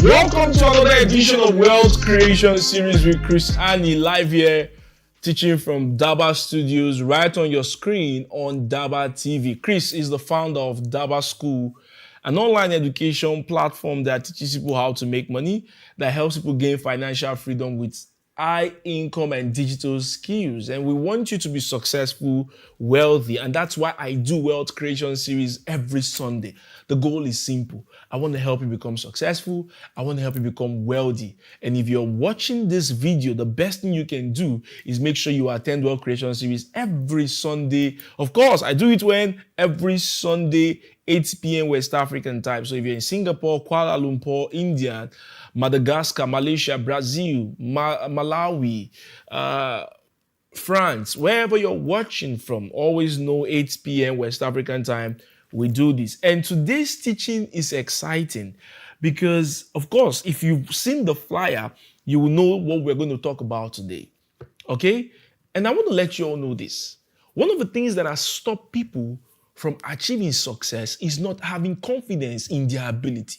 Welcome to another edition of Wealth Creation Series with Chris Annie, live here teaching from DABA Studios right on your screen on DABA TV. Chris is the founder of DABA School, an online education platform that teaches people how to make money, that helps people gain financial freedom with high income and digital skills. And we want you to be successful, wealthy, and that's why I do Wealth Creation Series every Sunday. The goal is simple. I want to help you become successful. I want to help you become wealthy. And if you're watching this video, the best thing you can do is make sure you attend Wealth Creation Series every Sunday. Of course, I do it every Sunday, 8 p.m. West African time. So if you're in Singapore, Kuala Lumpur, India, Madagascar, Malaysia, Brazil, Malawi, France, wherever you're watching from, always know 8 p.m. West African time, we do this. And today's teaching is exciting because, of course, if you've seen the flyer, you will know what we're going to talk about today. Okay? And I want to let you all know this. One of the things that has stopped people from achieving success is not having confidence in their ability.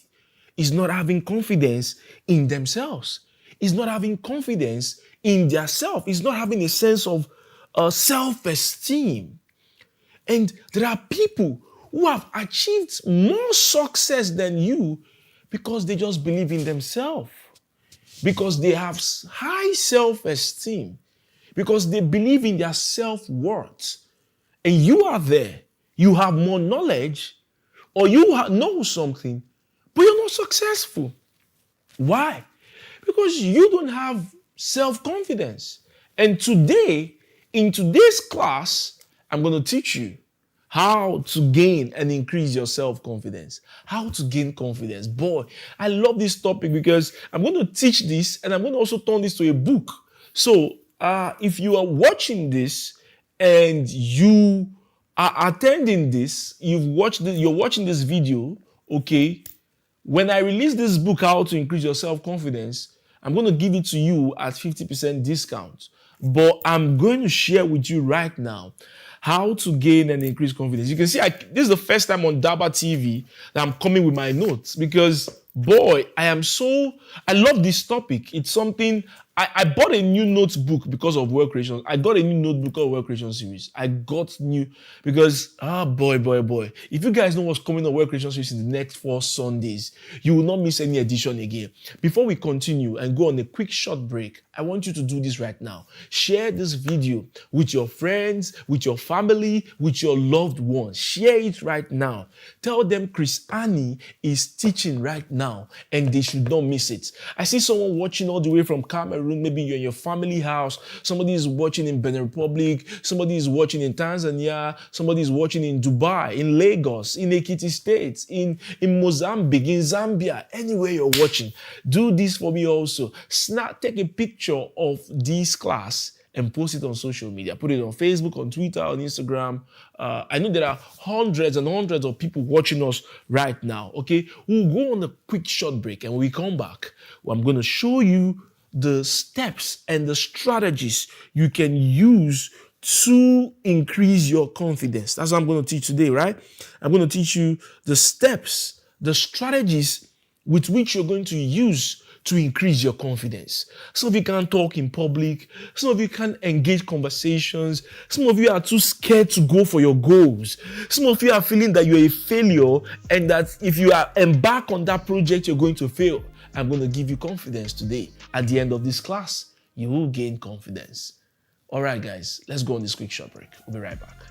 Is not having confidence in themselves. Is not having confidence in their self. Is not having a sense of self-esteem. And there are people who have achieved more success than you because they just believe in themselves. Because they have high self-esteem. Because they believe in their self-worth. And you are there. You have more knowledge or you know something, but you're not successful. Why? Because you don't have self-confidence. And today, in today's class, I'm going to teach you how to gain and increase your self-confidence. How to gain confidence. Boy, I love this topic because I'm going to teach this and I'm going to also turn this to a book. So if you are watching this and you are attending this, you're watching this video, okay? When I release this book, How to Increase Your Self-Confidence, I'm going to give it to you at 50% discount. But I'm going to share with you right now how to gain and increase confidence. You can see this is the first time on DABA TV that I'm coming with my notes because, boy, I love this topic. It's something, I bought a new notebook because of Wealth Creation. I got a new notebook because of Wealth Creation Series. I got new because, boy. If you guys know what's coming on Wealth Creation Series in the next 4 Sundays, you will not miss any edition again. Before we continue and go on a quick short break, I want you to do this right now. Share this video with your friends, with your family, with your loved ones. Share it right now. Tell them Chris Annie is teaching right now and they should not miss it. I see someone watching all the way from Cameroon. Maybe you're in your family house. Somebody is watching in Benin Republic. Somebody is watching in Tanzania. Somebody is watching in Dubai, in Lagos, in Ekiti State, in Mozambique, in Zambia. Anywhere you're watching, do this for me also. Take a picture of this class and post it on social media. Put it on Facebook, on Twitter, on Instagram. I know there are hundreds and hundreds of people watching us right now. Okay, we'll go on a quick short break and when we come back, I'm going to show you the steps and the strategies you can use to increase your confidence. That's what I'm going to teach today, right? I'm going to teach you the steps, the strategies with which you're going to use to increase your confidence. Some of you can't talk in public. Some of you can't engage conversations. Some of you are too scared to go for your goals. Some of you are feeling that you're a failure and that if you are embark on that project, you're going to fail. I'm going to give you confidence today. At the end of this class, you will gain confidence. All right, guys, let's go on this quick short break. We'll be right back.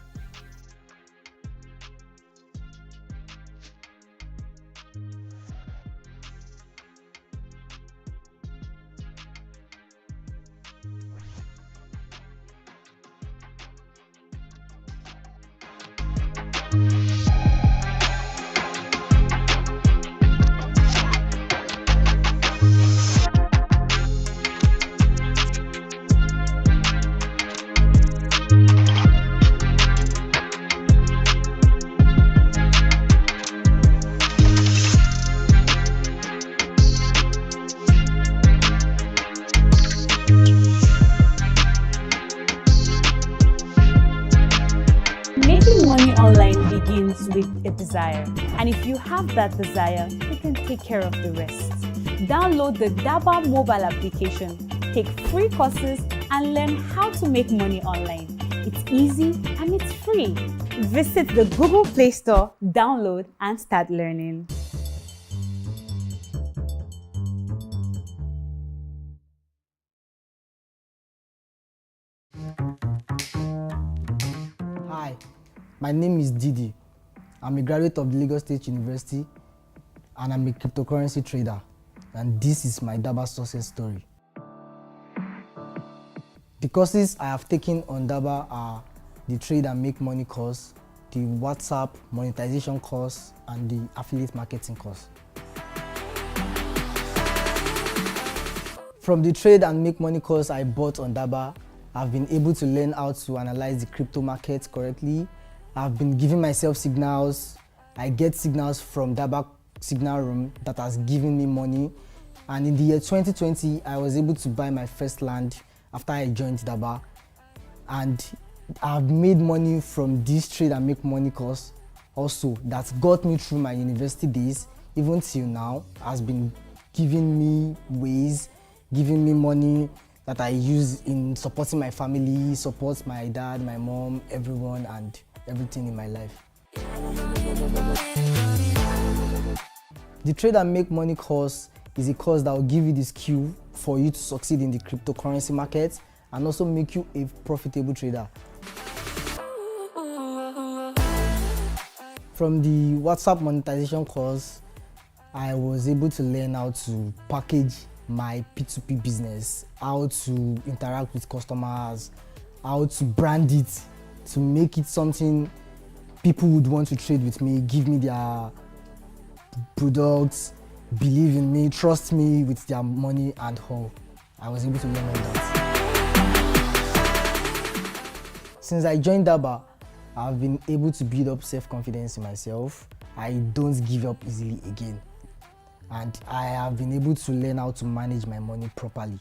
With a desire, and if you have that desire, you can take care of the rest. Download the DABA mobile application, take free courses, and learn how to make money online. It's easy and it's free. Visit the Google Play Store, download, and start learning. Hi, my name is Didi. I'm a graduate of the Lagos State University and I'm a cryptocurrency trader. And this is my DABA success story. The courses I have taken on DABA are the Trade and Make Money course, the WhatsApp monetization course, and the affiliate marketing course. From the Trade and Make Money course I bought on DABA, I've been able to learn how to analyze the crypto market correctly. I've been giving myself signals. I get signals from DABA signal room that has given me money. And in the year 2020, I was able to buy my first land after I joined DABA. And I've made money from this Trade and Make Money course also that got me through my university days, even till now, has been giving me ways, giving me money that I use in supporting my family, support my dad, my mom, everyone, and everything in my life. The Trade and Make Money course is a course that will give you the skill for you to succeed in the cryptocurrency market and also make you a profitable trader. From the WhatsApp monetization course, I was able to learn how to package my P2P business, how to interact with customers, how to brand it, to make it something people would want to trade with me, give me their products, believe in me, trust me with their money and all. I was able to learn all that. Since I joined DABA, I've been able to build up self-confidence in myself. I don't give up easily again. And I have been able to learn how to manage my money properly.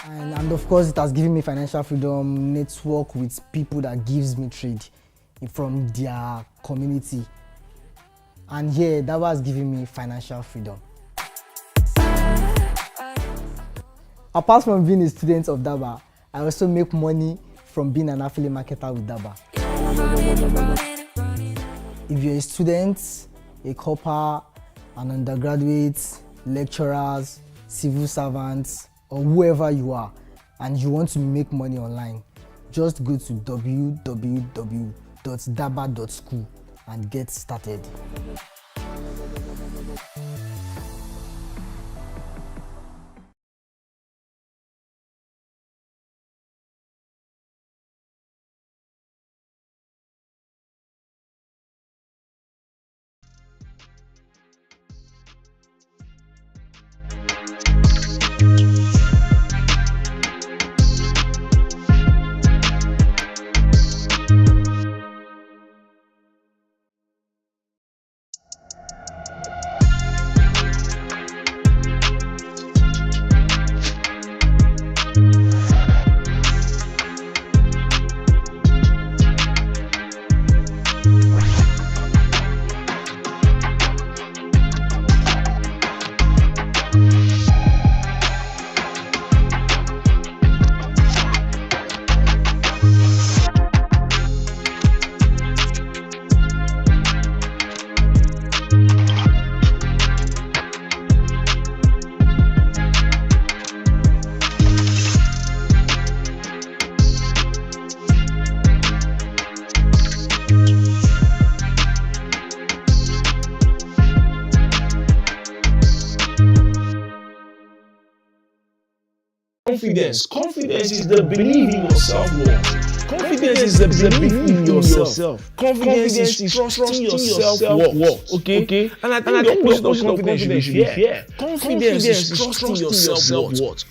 And of course, it has given me financial freedom, network with people that gives me trade from their community. And here, that was giving me financial freedom. Apart from being a student of DABA, I also make money from being an affiliate marketer with DABA. If you're a student, a corper, an undergraduate, lecturers, civil servants, or whoever you are, and you want to make money online, just go to www.daba.school and get started. Confidence. Confidence is the belief in your self-worth. Confidence is the belief in yourself. Confidence is trusting your self-worth. Okay? And I think the opposite of confidence should be fear. Confidence is trusting your self-worth.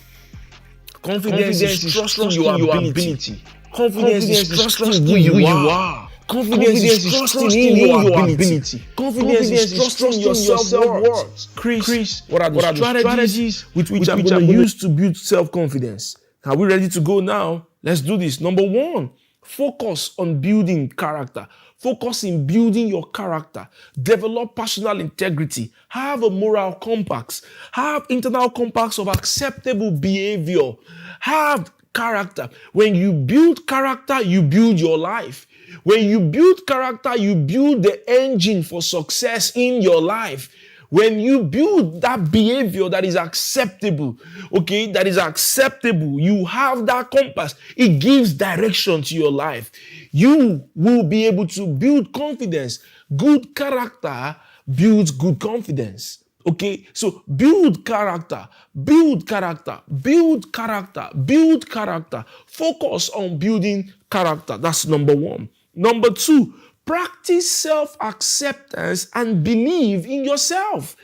Confidence is trusting your ability. Confidence is trusting who you are. Confidence is trusting in your ability. Confidence is trusting your self-worth. Chris, what are the strategies with which I'm going to use to build self-confidence? Are we ready to go now? Let's do this. Number one, Focus on building character. Focus in building your character. Develop personal integrity. Have a moral compass. Have internal compass of acceptable behavior. Have character. When you build character, you build your life. When you build character, you build the engine for success in your life. When you build that behavior that is acceptable, okay, that is acceptable, you have that compass. It gives direction to your life. You will be able to build confidence. Good character builds good confidence. Okay, so build character, build character, build character, build character. Focus on building character. That's number one. Number two, practice self-acceptance and believe in yourself.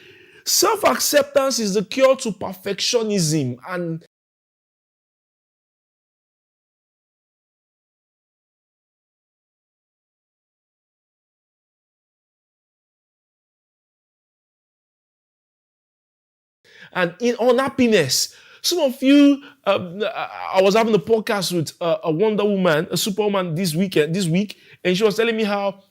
Self-acceptance is the cure to perfectionism and in unhappiness. Some of you, I was having a podcast with a Wonder Woman, a Superwoman this week, and she was telling me how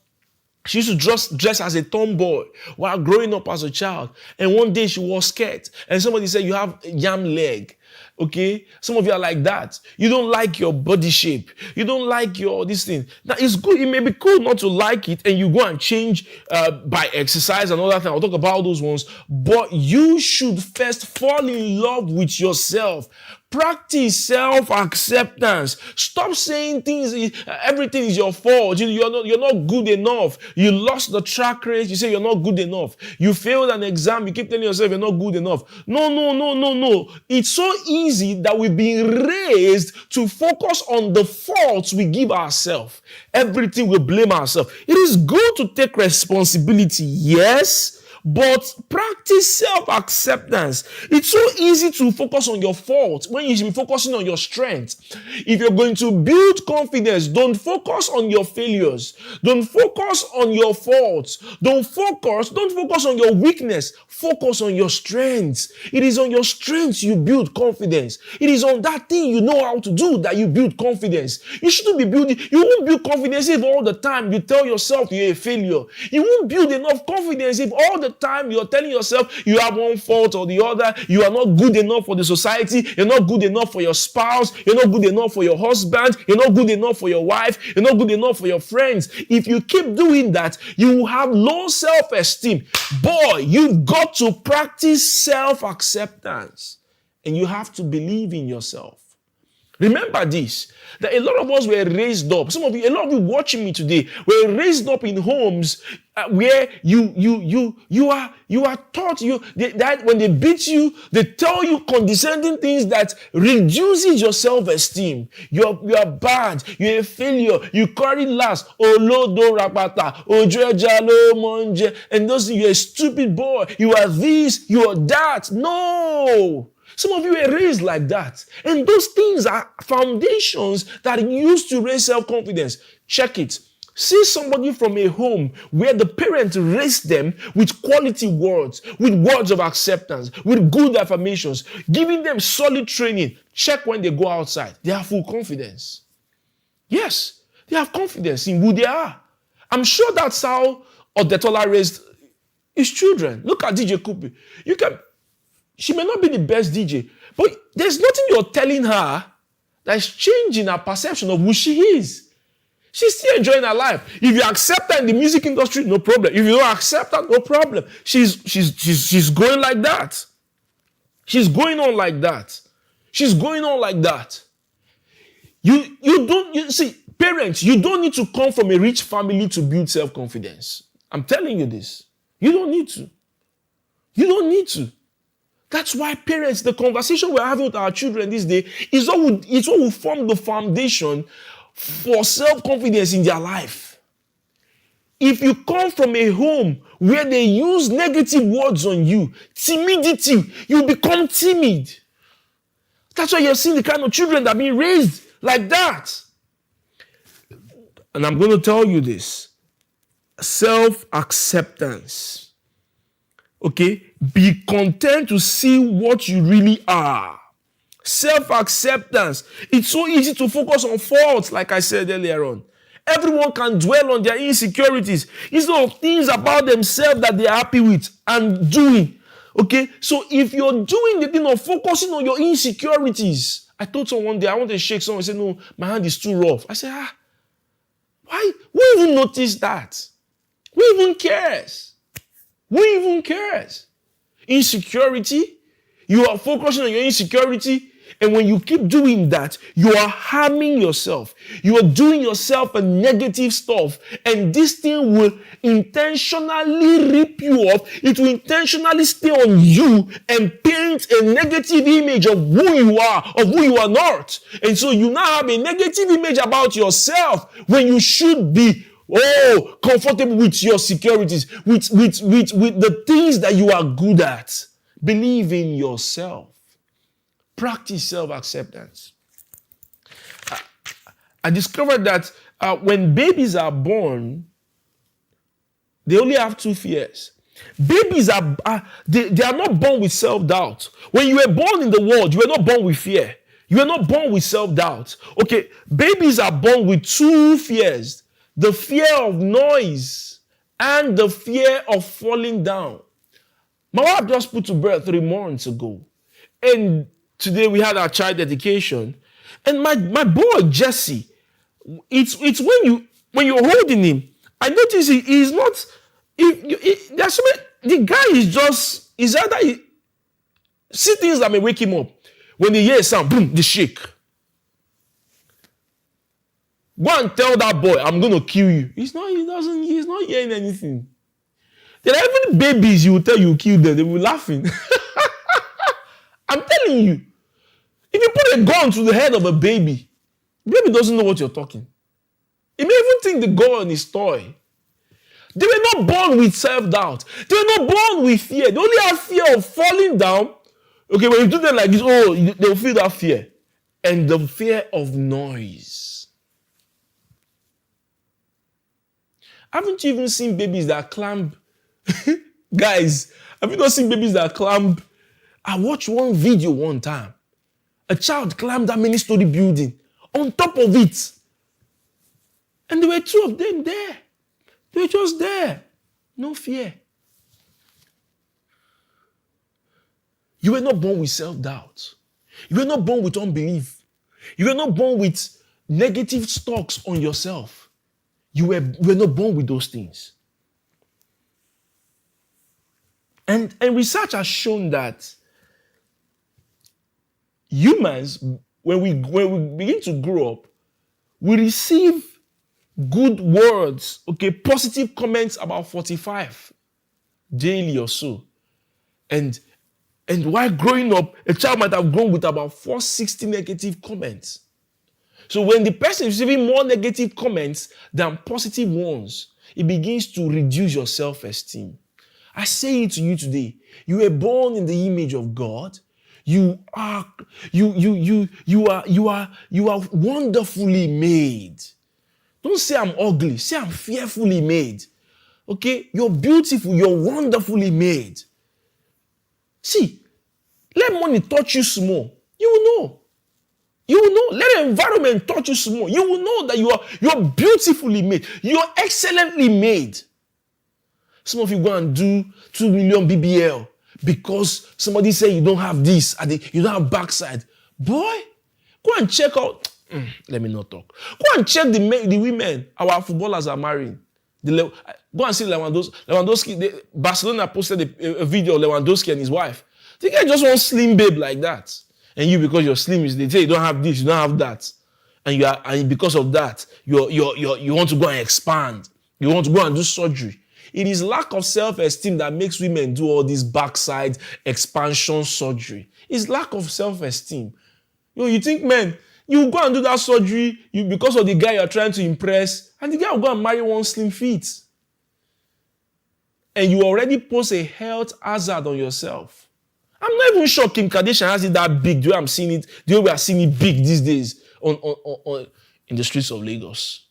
she used to dress as a tomboy while growing up as a child. And one day she wore skirt. And somebody said, you have yam leg. Okay? Some of you are like that. You don't like your body shape. You don't like this thing. Now, it's good. It may be cool not to like it and you go and change by exercise and all that thing. I'll talk about those ones. But you should first fall in love with yourself. Practice self-acceptance. Stop saying things, everything is your fault. You're not good enough. You lost the track race. You say you're not good enough. You failed an exam. You keep telling yourself you're not good enough. No. It's so easy that we've been raised to focus on the faults we give ourselves. Everything we blame ourselves. It is good to take responsibility, yes, but practice self-acceptance. It's so easy to focus on your faults when you should be focusing on your strengths. If you're going to build confidence, don't focus on your failures. Don't focus on your faults. Don't focus on your weakness. Focus on your strengths. It is on your strengths you build confidence. It is on that thing you know how to do that you build confidence. You shouldn't be building, you won't build confidence if all the time you tell yourself you're a failure. You won't build enough confidence if all the time you're telling yourself you have one fault or the other, you are not good enough for the society, you're not good enough for your spouse, you're not good enough for your husband, you're not good enough for your wife, you're not good enough for your friends. If you keep doing that, you will have low self-esteem. Boy, you've got to practice self-acceptance and you have to believe in yourself. Remember this, that a lot of us were raised up. Some of you, a lot of you watching me today, were raised up in homes where you are taught that when they beat you, they tell you condescending things that reduces your self-esteem. You're bad. You're a failure. You carry last. Olodo rapata. Ojejalo monje. And those you're a stupid boy. You are this. You are that. No. Some of you were raised like that. And those things are foundations that are used to raise self-confidence. Check it. See somebody from a home where the parents raised them with quality words, with words of acceptance, with good affirmations, giving them solid training. Check when they go outside. They have full confidence. Yes, they have confidence in who they are. I'm sure that's how Odetola raised his children. Look at DJ Kupi. She may not be the best DJ, but there's nothing you're telling her that's changing her perception of who she is. She's still enjoying her life. If you accept her in the music industry, no problem. If you don't accept her, no problem. She's going like that. She's going on like that. She's going on like that. You see, parents, you don't need to come from a rich family to build self-confidence. I'm telling you this. You don't need to. You don't need to. That's why parents, the conversation we're having with our children this day is what will form the foundation for self-confidence in their life. If you come from a home where they use negative words on you, timidity, you become timid. That's why you're seeing the kind of children that are being raised like that. And I'm going to tell you this. Self-acceptance. Okay? Be content to see what you really are. Self-acceptance. It's so easy to focus on faults, like I said earlier on. Everyone can dwell on their insecurities instead of things about themselves that they are happy with and doing. Okay, so if you're doing the thing of focusing on your insecurities, I told someone one day, I want to shake someone and say, no, my hand is too rough. I said, why? Who even noticed that? Who even cares? Who even cares? Insecurity, you are focusing on your insecurity, and when you keep doing that, you are harming yourself. You are doing yourself a negative stuff, and this thing will intentionally rip you off. It will intentionally stay on you and paint a negative image of who you are, of who you are not. And so you now have a negative image about yourself when you should be comfortable with your securities, with the things that you are good at. Believe in yourself. Practice self-acceptance. I discovered that when babies are born, they only have 2 fears. Babies they are not born with self-doubt. When you were born in the world, you were not born with fear. You were not born with self-doubt. Okay, babies are born with 2 fears. The fear of noise and the fear of falling down. My wife just put to birth 3 months ago. And today we had our child dedication. And my boy, Jesse, it's when you're holding him, I notice he's not, there's so many, the guy is either, see things that may wake him up. When he hears sound, boom, they shake. Go and tell that boy, I'm going to kill you. He's not hearing anything. There are even babies you will tell you kill them, they will be laughing. I'm telling you, if you put a gun to the head of a baby, the baby doesn't know what you're talking. He may even think the gun is toy. They were not born with self-doubt. They were not born with fear. They only have fear of falling down. Okay, when you do them like this, they'll feel that fear. And the fear of noise. Haven't you even seen babies that climb? Guys, have you not seen babies that climb? I watched one video one time. A child climbed that many-story building on top of it. And there were 2 of them there. They were just there. No fear. You were not born with self-doubt. You were not born with unbelief. You were not born with negative stocks on yourself. You were not born with those things. And research has shown that humans, when we begin to grow up, we receive good words, positive comments about 45 daily or so. And while growing up, a child might have grown with about 460 negative comments. So when the person is receiving more negative comments than positive ones, it begins to reduce your self-esteem. I say it to you today. You were born in the image of God. You are wonderfully made. Don't say I'm ugly. Say I'm fearfully made. Okay? You're beautiful. You're wonderfully made. See, let money touch you small. You will know. You will know. Let the environment touch you small. You will know that you're beautifully made. You're excellently made. Some of you go and do 2 million BBL because somebody said you don't have this, you don't have backside. Boy, go and check out. Let me not talk. Go and check the women our footballers are marrying. Go and see Lewandowski. Barcelona posted a video of Lewandowski and his wife. The guy just wants slim babe like that. And you, because you're slim, they say you don't have this, you don't have that. And because of that, you want to go and expand. You want to go and do surgery. It is lack of self-esteem that makes women do all this backside expansion surgery. It's lack of self-esteem. You think, man, you go and do that surgery because of the guy you're trying to impress, and the guy will go and marry one slim fit. And you already pose a health hazard on yourself. I'm not even sure Kim Kardashian has it that big, the way I'm seeing it, the way we are seeing it big these days in the streets of Lagos.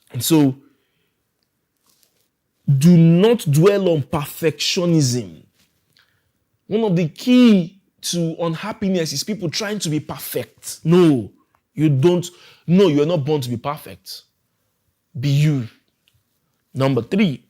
And so, do not dwell on perfectionism. One of the key to unhappiness is people trying to be perfect. No, you don't. No, you're not born to be perfect. Be you. Number three,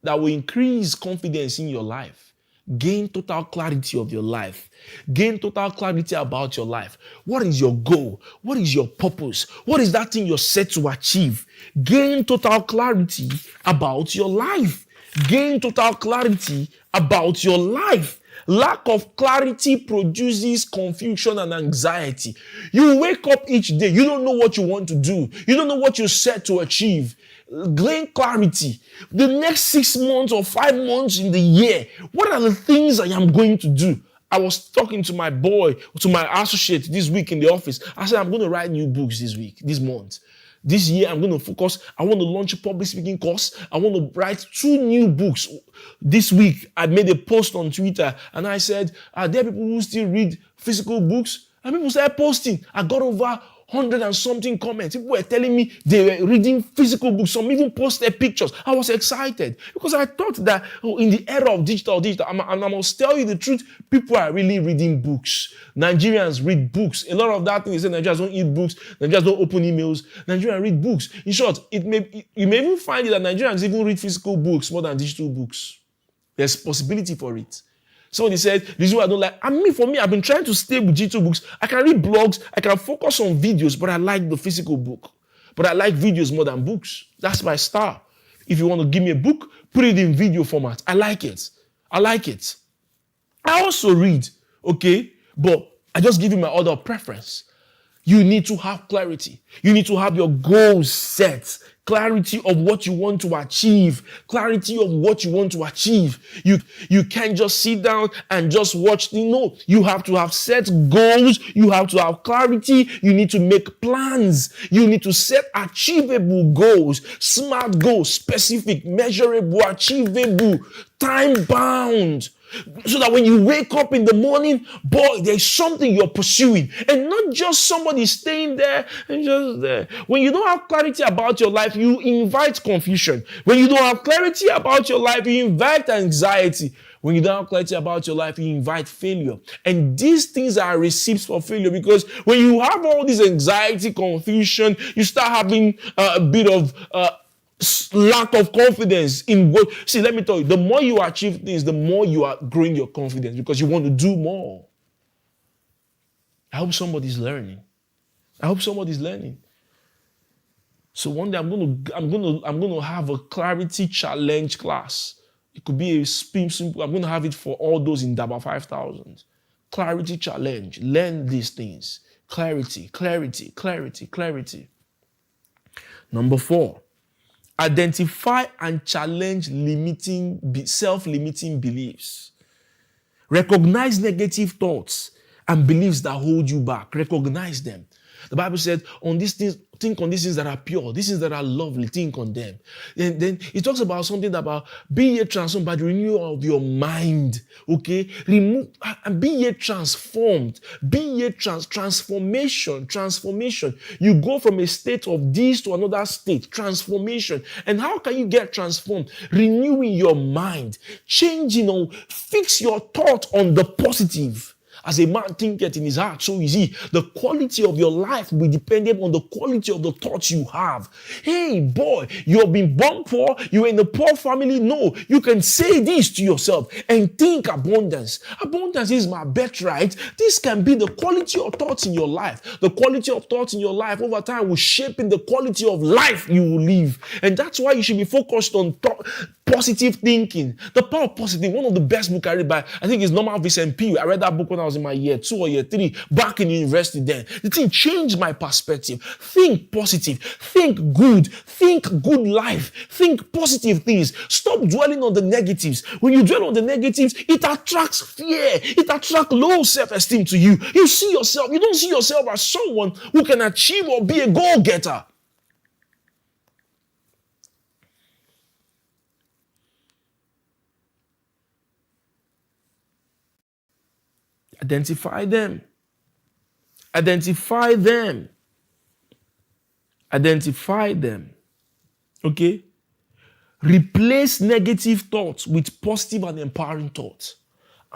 that will increase confidence in your life. Gain total clarity of your life. Gain total clarity about your life. What is your goal? What is your purpose? What is that thing you're set to achieve? Gain total clarity about your life. Gain total clarity about your life. Lack of clarity produces confusion and anxiety. You wake up each day, you don't know what you want to do. You don't know what you're set to achieve. Gain clarity. The next 6 months or 5 months in the year, what are the things I am going to do? I was talking to my boy, to my associate this week in the office. I said, I'm going to write new books this month. This year, I'm going to focus. I want to launch a public speaking course. I want to write 2 new books. This week, I made a post on Twitter and I said, are there people who still read physical books? And people started posting. I got over 100 and something comments. People were telling me they were reading physical books. Some even posted pictures. I was excited because I thought that in the era of digital, and I must tell you the truth, people are really reading books. Nigerians read books. A lot of that thing is that Nigerians don't eat books. Nigerians don't open emails. Nigerians read books. In short, you may even find it that Nigerians even read physical books more than digital books. There's possibility for it. Somebody said, this is what I don't like. For me, I've been trying to stay with digital books. I can read blogs, I can focus on videos, but I like the physical book. But I like videos more than books. That's my style. If you want to give me a book, put it in video format. I like it. I also read, okay? But I just give you my order of preference. You need to have clarity. You need to have your goals set. Clarity of what you want to achieve. Clarity of what you want to achieve. You can't just sit down and just watch. You have to have set goals. You have to have clarity. You need to make plans. You need to set achievable goals. Smart goals, specific, measurable, achievable, time bound. So that when you wake up in the morning, boy, there's something you're pursuing. And not just somebody staying there and just there. When you don't have clarity about your life, you invite confusion. When you don't have clarity about your life, you invite anxiety. When you don't have clarity about your life, you invite failure. And these things are receipts for failure, because when you have all this anxiety, confusion, you start having a bit of lack of confidence in what. See, let me tell you, the more you achieve things, the more you are growing your confidence, because you want to do more. I hope somebody's learning. So one day I'm going to have a clarity challenge class. It could be a simple. I'm going to have it for all those in DABA 5000. Clarity challenge. Learn these things. Clarity. Number 4. Identify and challenge self-limiting beliefs. Recognize negative thoughts and beliefs that hold you back. Recognize them. The Bible said, on these things, think on these things that are pure, these things that are lovely, think on them. And then it talks about something about be ye transformed by the renewal of your mind. Okay? Remove and be ye transformed. Be ye transformation. You go from a state of this to another state. Transformation. And how can you get transformed? Renewing your mind. Changing, fix your thought on the positive. As a man thinketh in his heart, so is he. The quality of your life will be dependent on the quality of the thoughts you have. Hey, boy, you have been born poor, you're in a poor family. No, you can say this to yourself and think abundance. Abundance is my birthright. This can be the quality of thoughts in your life. The quality of thoughts in your life over time will shape in the quality of life you will live. And that's why you should be focused on positive thinking. The Power of Positive, one of the best books I read by, I think, is Norman Vincent Peale. I read that book when I was in my year 2 or year 3, back in university then. The thing changed my perspective. Think positive. Think good. Think good life. Think positive things. Stop dwelling on the negatives. When you dwell on the negatives, it attracts fear. It attracts low self-esteem to you. You don't see yourself as someone who can achieve or be a goal-getter. Identify them. Okay? Replace negative thoughts with positive and empowering thoughts.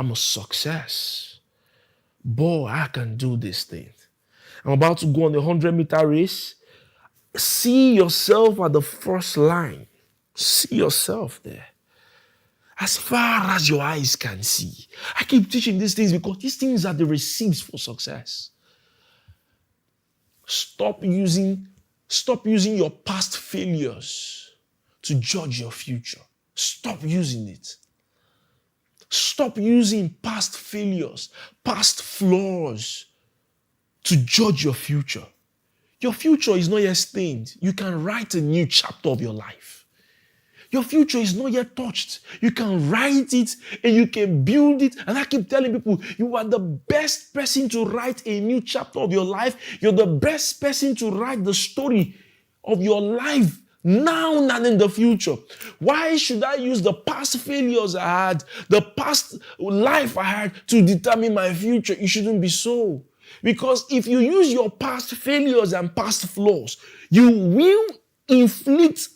I'm a success. Boy, I can do this thing. I'm about to go on a 100-meter race. See yourself at the first line. See yourself there. As far as your eyes can see. I keep teaching these things because these things are the receipts for success. Stop using your past failures to judge your future. Stop using it. Stop using past failures, past flaws to judge your future. Your future is not yet stained. You can write a new chapter of your life. Your future is not yet touched. You can write it and you can build it. And I keep telling people, you are the best person to write a new chapter of your life. You're the best person to write the story of your life now and in the future. Why should I use the past failures I had, the past life I had to determine my future? It shouldn't be so. Because if you use your past failures and past flaws, you will inflict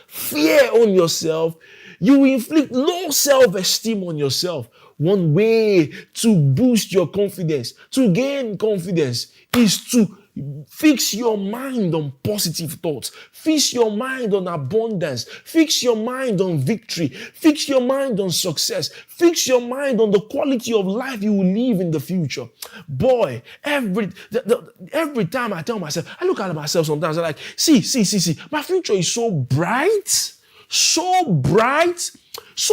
fear on yourself. You will inflict low self-esteem on yourself. One way to boost your confidence, to gain confidence, is to fix your mind on positive thoughts. Fix your mind on abundance. Fix your mind on victory. Fix your mind on success. Fix your mind on the quality of life you will live in the future. Boy, every time I tell myself, I look at myself sometimes, I'm like, see, my future is so bright, so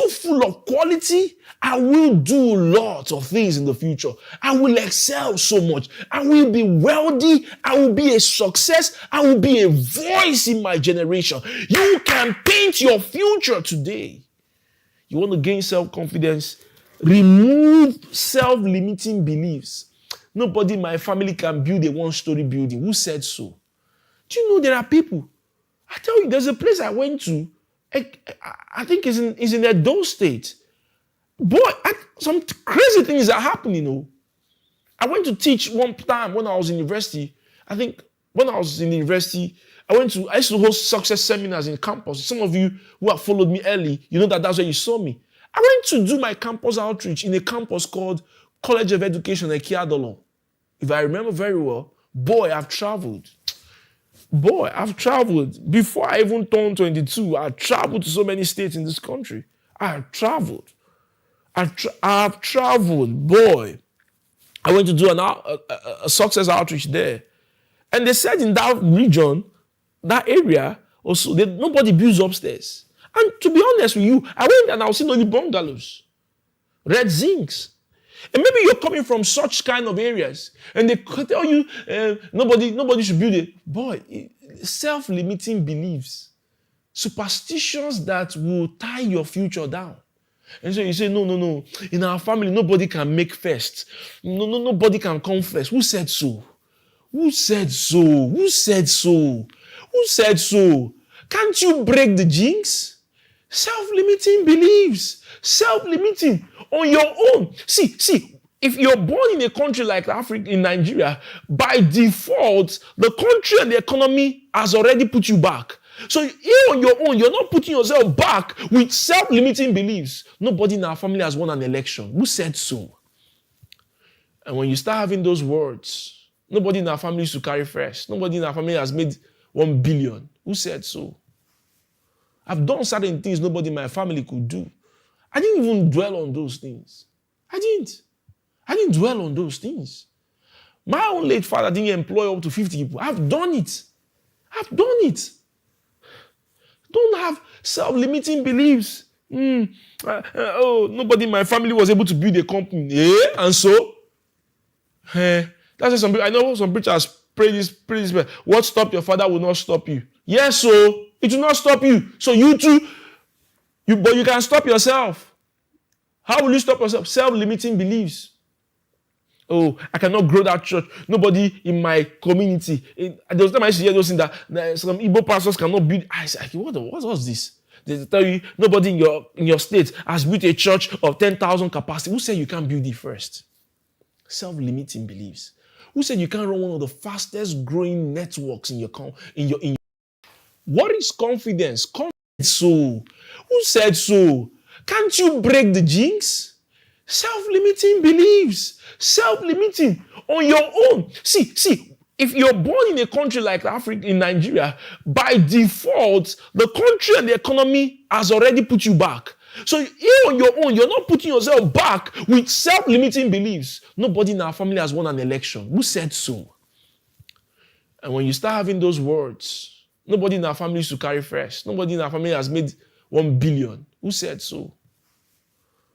full of quality. I will do lots of things in the future. I will excel so much. I will be wealthy. I will be a success. I will be a voice in my generation. You can paint your future today. You want to gain self-confidence? Remove self-limiting beliefs. Nobody in my family can build a one-story building. Who said so? Do you know there are people? I tell you, there's a place I went to. I think it's in Edo State. Boy, some crazy things are happening. I went to teach one time when I was in university. I think when I was in university, I used to host success seminars in campus. Some of you who have followed me early, you know that's where you saw me. I went to do my campus outreach in a campus called College of Education at Kiadolo. If I remember very well, I've traveled. Before I even turned 22, I traveled to so many states in this country. I've traveled. Boy. I went to do a success outreach there. And they said in that region, that area, also, nobody builds upstairs. And to be honest with you, I went and I was seeing only bungalows, red zincs. And maybe you're coming from such kind of areas, and they tell you nobody should build it. Boy, self-limiting beliefs, superstitions that will tie your future down. And so you say, no. In our family, nobody can make first. Nobody can come first. Who said so? Can't you break the jinx? Self-limiting beliefs. Self-limiting on your own. See, if you're born in a country like Africa, in Nigeria, by default, the country and the economy has already put you back. So you on your own, you're not putting yourself back with self-limiting beliefs. Nobody in our family has won an election. Who said so? And when you start having those words, nobody in our family used to carry first. Nobody in our family has made 1 billion. Who said so? I've done certain things nobody in my family could do. I didn't even dwell on those things. I didn't dwell on those things. My own late father didn't employ up to 50 people. I've done it. Don't have self-limiting beliefs. Nobody in my family was able to build a company. And so? That's why some people, I know some preachers pray this. What stopped your father will not stop you. Yes, so it will not stop you. So you too, but you can stop yourself. How will you stop yourself? Self-limiting beliefs. Oh, I cannot grow that church. Nobody in my community. There was time I used to hear those things that some Igbo pastors cannot build. I said, what's this? They tell you nobody in your state has built a church of 10,000 capacity. Who said you can't build it first? Self-limiting beliefs. Who said you can't run one of the fastest growing networks in your What is confidence? Confidence. So, who said so? Can't you break the jinx? Self-limiting beliefs. Self-limiting on your own. See, if you're born in a country like Africa, in Nigeria, by default, the country and the economy has already put you back. So you on your own, you're not putting yourself back with self-limiting beliefs. Nobody in our family has won an election. Who said so? And when you start having those words, nobody in our family used to carry first. Nobody in our family has made 1 billion. Who said so?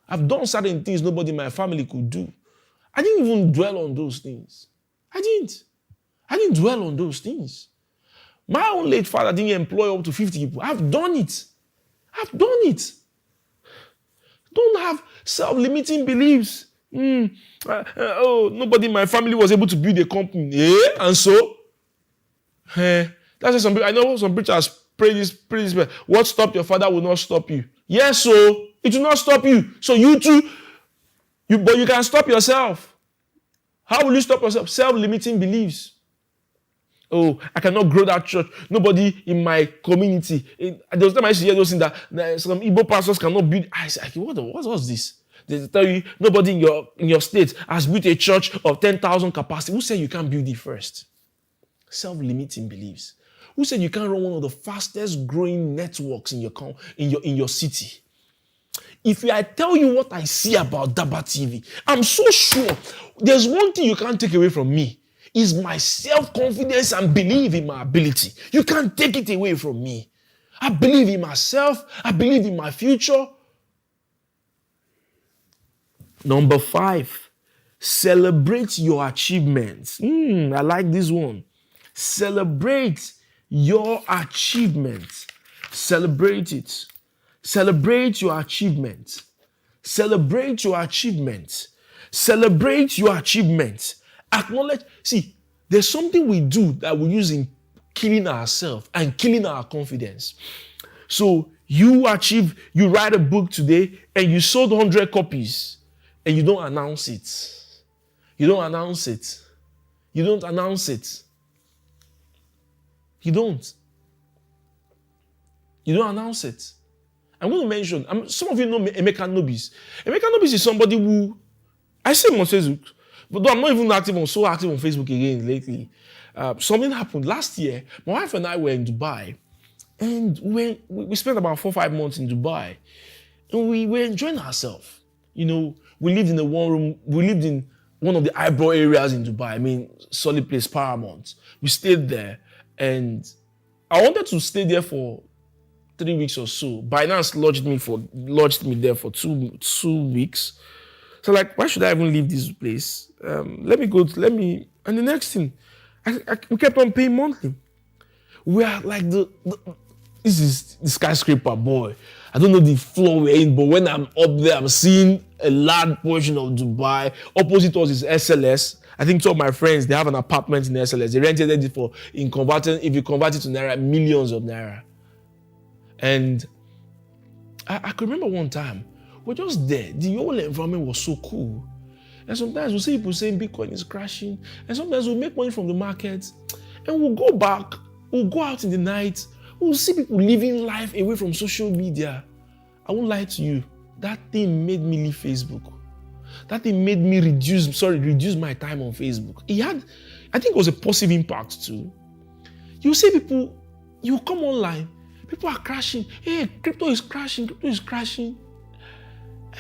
I've done certain things nobody in my family could do. I didn't even dwell on those things. I didn't dwell on those things. My own late father didn't employ up to 50 people. I've done it. Don't have self-limiting beliefs. Nobody in my family was able to build a company. And so? That's why some people, I know some preachers pray this. What stopped your father will not stop you. Yes, so it will not stop you. So you too, but you can stop yourself. How will you stop yourself? Self-limiting beliefs. Oh, I cannot grow that church. Nobody in my community. There was time I used to hear those things that some Igbo pastors cannot build. I said, what's this? They tell you nobody in your state has built a church of 10,000 capacity. Who said you can't build it first? Self-limiting beliefs. Who said you can't run one of the fastest growing networks in your city? If I tell you what I see about DABA TV, I'm so sure there's one thing you can't take away from me. Is my self-confidence and belief in my ability. You can't take it away from me. I believe in myself. I believe in my future. Number 5, celebrate your achievements. I like this one. Celebrate your achievements. Celebrate it. Celebrate your achievements. Celebrate your achievements. Celebrate your achievements. Acknowledge. See, there's something we do that we use in killing ourselves and killing our confidence. So you write a book today and you sold 100 copies and you don't announce it. You don't announce it. You don't announce it. You don't. You don't announce it. I'm going to mention, some of you know Emeka Nobis. Emeka Nobis is somebody who, I see him on Facebook, but though I'm not even so active on Facebook again lately. Something happened last year. My wife and I were in Dubai, and we spent about 4-5 months in Dubai, and we were enjoying ourselves. You know, we lived in one of the eyebrow areas in Dubai. I mean, solid place, Paramount. We stayed there, and I wanted to stay there for 3 weeks or so. Binance lodged me there for 2 weeks. So like, why should I even leave this place? And the next thing, we kept on paying monthly. We are like this is the skyscraper, boy. I don't know the floor we're in, but when I'm up there, I'm seeing a large portion of Dubai. Opposite us is SLS. I think two of my friends, they have an apartment in SLS. They rented it if you convert it to Naira, millions of Naira. And I could remember one time, we're just there. The whole environment was so cool. And sometimes we'll see people saying Bitcoin is crashing. And sometimes we'll make money from the market. And we'll go back. We'll go out in the night. We'll see people living life away from social media. I won't lie to you. That thing made me leave Facebook. That thing made me reduce my time on Facebook. I think it was a positive impact too. You see people, you come online, people are crashing. Hey, crypto is crashing.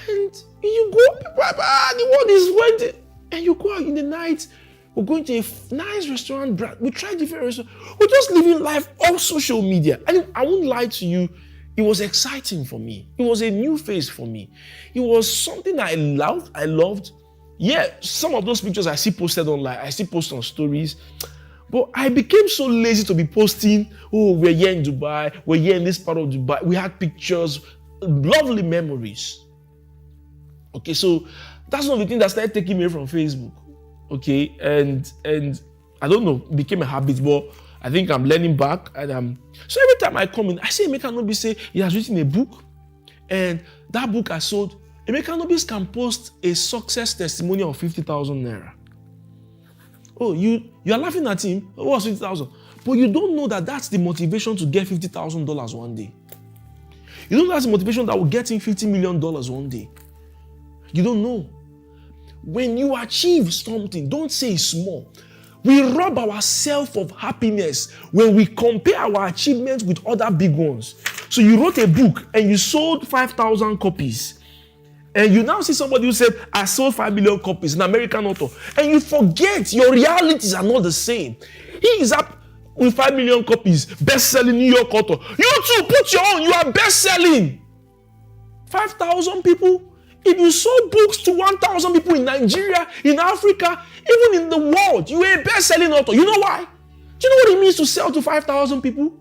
And you go, the world is waiting. And you go out in the night, we're going to a nice restaurant, we try different restaurants. We're just living life off social media. And I won't lie to you, it was exciting for me. It was a new phase for me. It was something I loved. Yeah, some of those pictures I see posted online, I still post on stories. But I became so lazy to be posting, we're here in Dubai, we're here in this part of Dubai. We had pictures, lovely memories. Okay, so that's one of the things that started taking me away from Facebook. Okay, and I don't know, it became a habit, but I think I'm learning back. And so every time I come in, I see Emeka Nobis say he has written a book, and that book I sold. Emeka Nobis can post a success testimonial of 50,000 Naira. Oh, you're laughing at him. Oh, what's 50,000? But you don't know that that's the motivation to get $50,000 one day. You don't know that's the motivation that will get him $50 million one day. You don't know. When you achieve something, don't say it's small. We rob ourselves of happiness when we compare our achievements with other big ones. So you wrote a book and you sold 5,000 copies. And you now see somebody who said, I sold 5 million copies, an American author. And you forget your realities are not the same. He is up with 5 million copies, best-selling New York author. You too, put your own, you are best-selling. 5,000 people. If you sold books to 1,000 people in Nigeria, in Africa, even in the world, you are a best-selling author. You know why? Do you know what it means to sell to 5,000 people?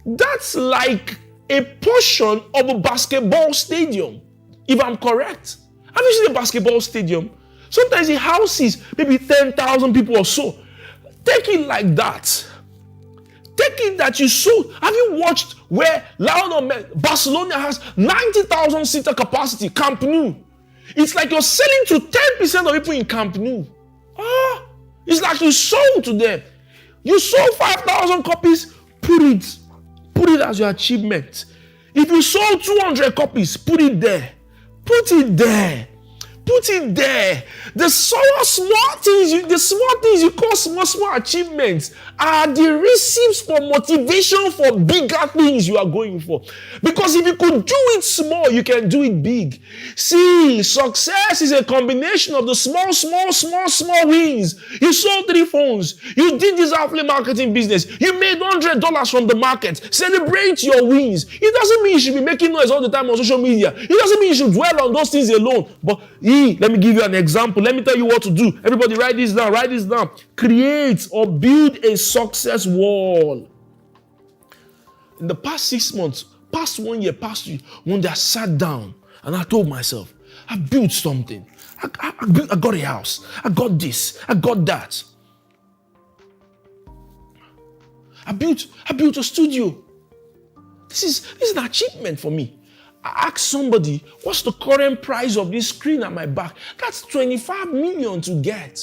That's like a portion of a basketball stadium, if I'm correct. Have you seen a basketball stadium? Sometimes it houses maybe 10,000 people or so. Take it like that. Take it that you sold. Have you watched where Barcelona has 90,000 seater capacity, Camp Nou? It's like you're selling to 10% of people in Camp Nou. It's like you sold to them. You sold 5,000 copies, put it as your achievement. If you sold 200 copies, put it there. Put it there. Put it there. The small things you call small achievements are the receipts for motivation for bigger things you are going for. Because if you could do it small, you can do it big. See, success is a combination of the small wins. You sold 3 phones. You did this affiliate marketing business. You made $100 from the market. Celebrate your wins. It doesn't mean you should be making noise all the time on social media. It doesn't mean you should dwell on those things alone. But let me give you an example. Let me tell you what to do. Everybody write this down. Write this down. Create or build a success wall. In the past 6 months, past 1 year, past 2 years, one day I sat down and I told myself, I built something. I got a house. I got this. I got that. I built a studio. This is an achievement for me. I asked somebody, what's the current price of this screen at my back? That's 25 million to get.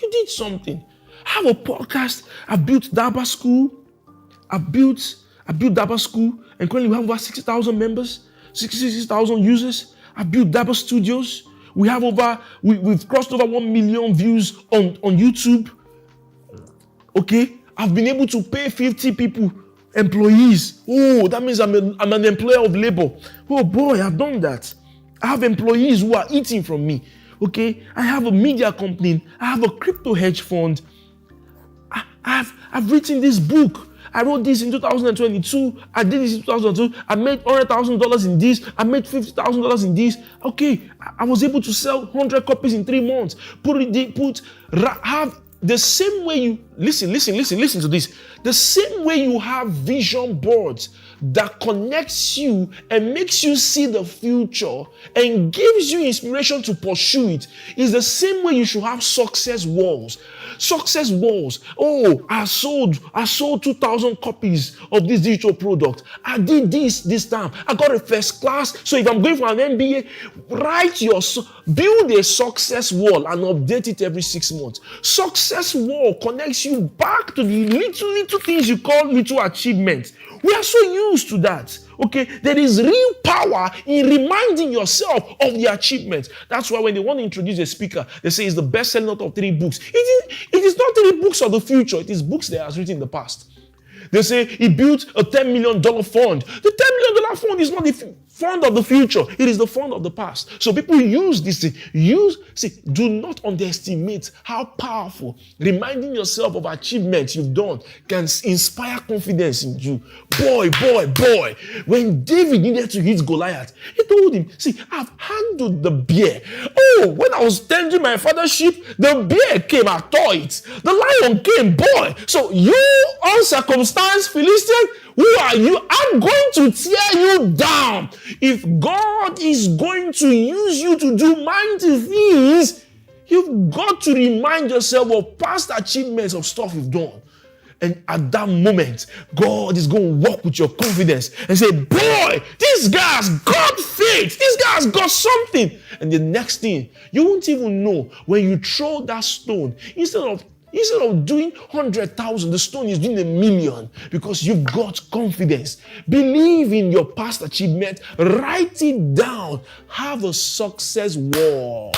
You did something. I have a podcast. I built DABA school. I built DABA school, and currently we have over 60,000 members, 66,000 users. I built DABA studios. We've crossed over 1 million views on YouTube. Okay, I've been able to pay 50 people, employees. Oh, that means I'm an employer of labor. Oh boy, I've done that. I have employees who are eating from me. Okay, I have a media company. I have a crypto hedge fund. I've written this book. I wrote this in 2022. I did this in 2002. I made $100,000 in this. I made $50,000 in this. Okay, I was able to sell 100 copies in 3 months. Have the same way you listen to this. The same way you have vision boards that connects you and makes you see the future and gives you inspiration to pursue it is the same way you should have success walls. Success walls. Oh, I sold 2,000 copies of this digital product. I did this time. I got a first class. So if I'm going for an MBA, build a success wall and update it every 6 months. Success wall connects you back to the little things you call little achievements. We are so used to that. Okay, there is real power in reminding yourself of the achievements. That's why when they want to introduce a speaker, they say it's the best-selling author of 3 books. It is not 3 books of the future. It is books that has written in the past. They say he built a $10 million fund. The $10 million fund is not the fund of the future. It is the fund of the past. So people use this thing. Do not underestimate how powerful reminding yourself of achievements you've done can inspire confidence in you. Boy. When David needed to hit Goliath, he told him, I've handled the bear. Oh, when I was tending my father's sheep, the bear came, I tore it. The lion came, boy. So you uncircumcised Philistine, who are you? I'm going to tear you down. If God is going to use you to do mighty things, you've got to remind yourself of past achievements of stuff you've done. And at that moment, God is going to work with your confidence and say, boy, this guy has got faith. This guy has got something. And the next thing, you won't even know when you throw that stone, instead of Instead of doing 100,000, the stone is doing 1,000,000 because you've got confidence. Believe in your past achievement. Write it down. Have a success wall.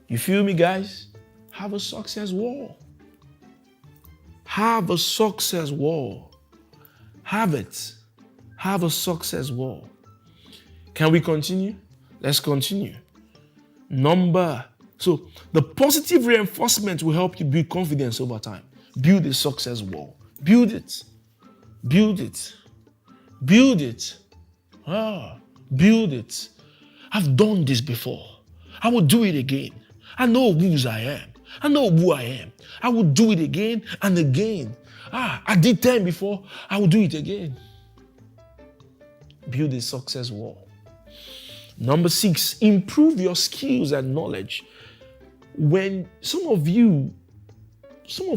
You feel me, guys? Have a success wall. Have a success wall. Have it. Have a success wall. Can we continue? Let's continue. So the positive reinforcement will help you build confidence over time. Build a success wall. Build it. Build it. Build it. Build it. I've done this before. I will do it again. I know whose I am. I know who I am. I will do it again and again. I did 10 before. I will do it again. Build a success wall. Number 6, improve your skills and knowledge. When some of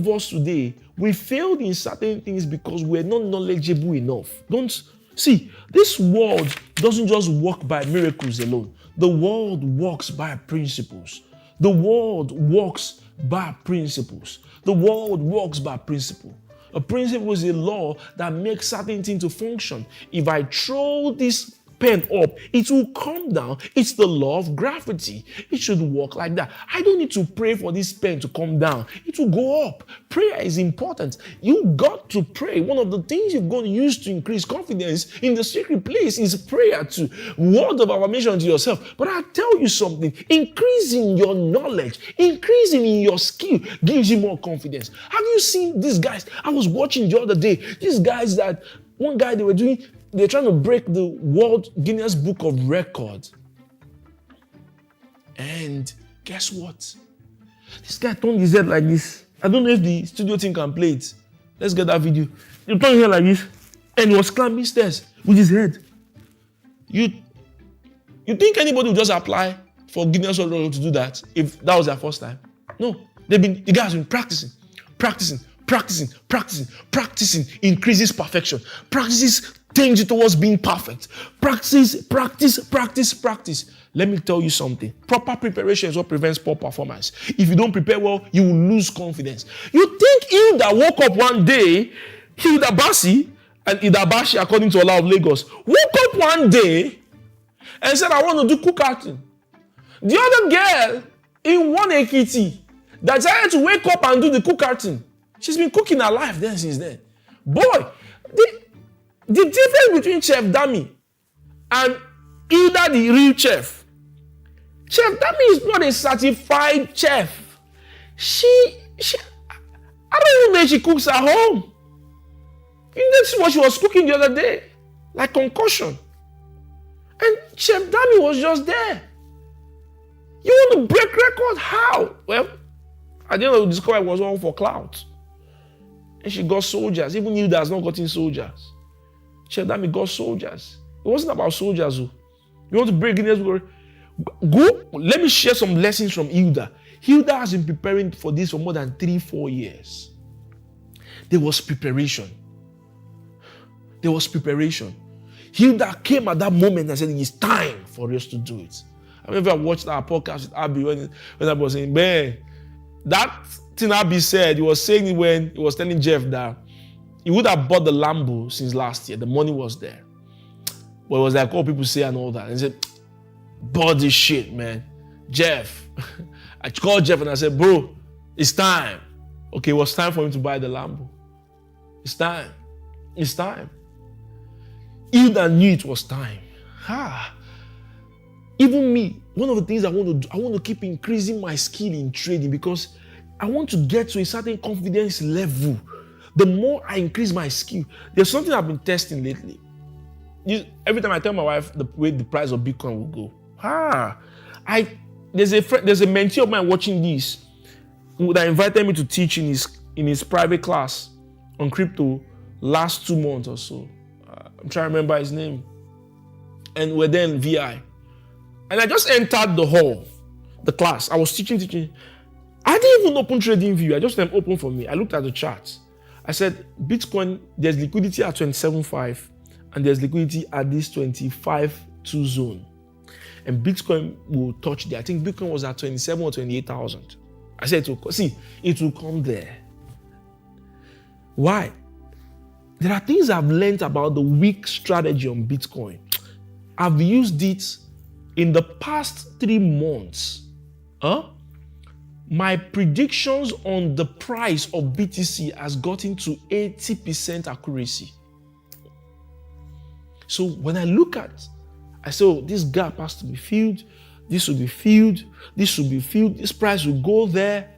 us today, we failed in certain things because we're not knowledgeable enough. This world doesn't just work by miracles alone. The world works by principles. The world works by principles. The world works by principle. A principle is a law that makes certain things to function. If I throw this pen up, it will come down. It's the law of gravity. It should work like that. I don't need to pray for this pen to come down. It will go up. Prayer is important. You got to pray. One of the things you're going to use to increase confidence in the secret place is prayer too. Word of affirmation to yourself. But I'll tell you something. Increasing your knowledge, increasing in your skill gives you more confidence. Have you seen these guys? I was watching the other day. These guys that one guy they're trying to break the World Guinness Book of Records. And guess what? This guy turned his head like this. I don't know if the studio team can play it. Let's get that video. He turned his head like this. And he was climbing stairs with his head. You think anybody would just apply for Guinness World Record to do that if that was their first time? No. The guys have been practicing, increases perfection. Practices tends you towards being perfect. Practice. Let me tell you something. Proper preparation is what prevents poor performance. If you don't prepare well, you will lose confidence. You think Hilda woke up one day, Hilda Basi, and Hilda Bashi, according to Ola of Lagos, woke up one day and said, I want to do cooking. The other girl in one Ekiti that decided to wake up and do the cooking. She's been cooking her life since then. Boy, the difference between Chef Dami and Hilda, the real chef. Chef Dami is not a certified chef. I don't even know she cooks at home. This is what she was cooking the other day, like concussion. And Chef Dami was just there. You want to break record? How? Well, at the end of the discovery, it was all for clout. And she got soldiers. Even Hilda has not gotten soldiers. Chef Dami got soldiers. It wasn't about soldiers. You want to break Guinness World? Go. Let me share some lessons from Hilda. Hilda has been preparing for this for more than 3-4 years. There was preparation. Hilda came at that moment and said, it's time for us to do it. I remember I watched our podcast with Abby when I was saying, man, that thing Abby said, he was saying it when he was telling Jeff that he would have bought the Lambo since last year. The money was there. But it was like all people say and all that. And he said, bought this shit, man. Jeff. I called Jeff and I said, bro, it's time. Okay, it was time for him to buy the Lambo. It's time. Hilda knew it was time. Even me, one of the things I want to do, I want to keep increasing my skill in trading because I want to get to a certain confidence level. The more I increase my skill, there's something I've been testing lately. Every time I tell my wife the way the price of Bitcoin will go. There's a mentee of mine watching this that invited me to teach in his private class on crypto last 2 months or so. I'm trying to remember his name. And we're there in VI. And I just entered the hall, the class. I was teaching. I didn't even open TradingView. I just open for me. I looked at the charts. I said, Bitcoin, there's liquidity at 27.5 and there's liquidity at this 25.2 zone. And Bitcoin will touch there. I think Bitcoin was at 27 or 28,000. I said it will come there. Why? There are things I've learned about the weak strategy on Bitcoin. I've used it in the past 3 months. My predictions on the price of BTC has gotten to 80% accuracy. So when I look at, I say, oh, this gap has to be filled, this will be filled, this will be filled, this price will go there.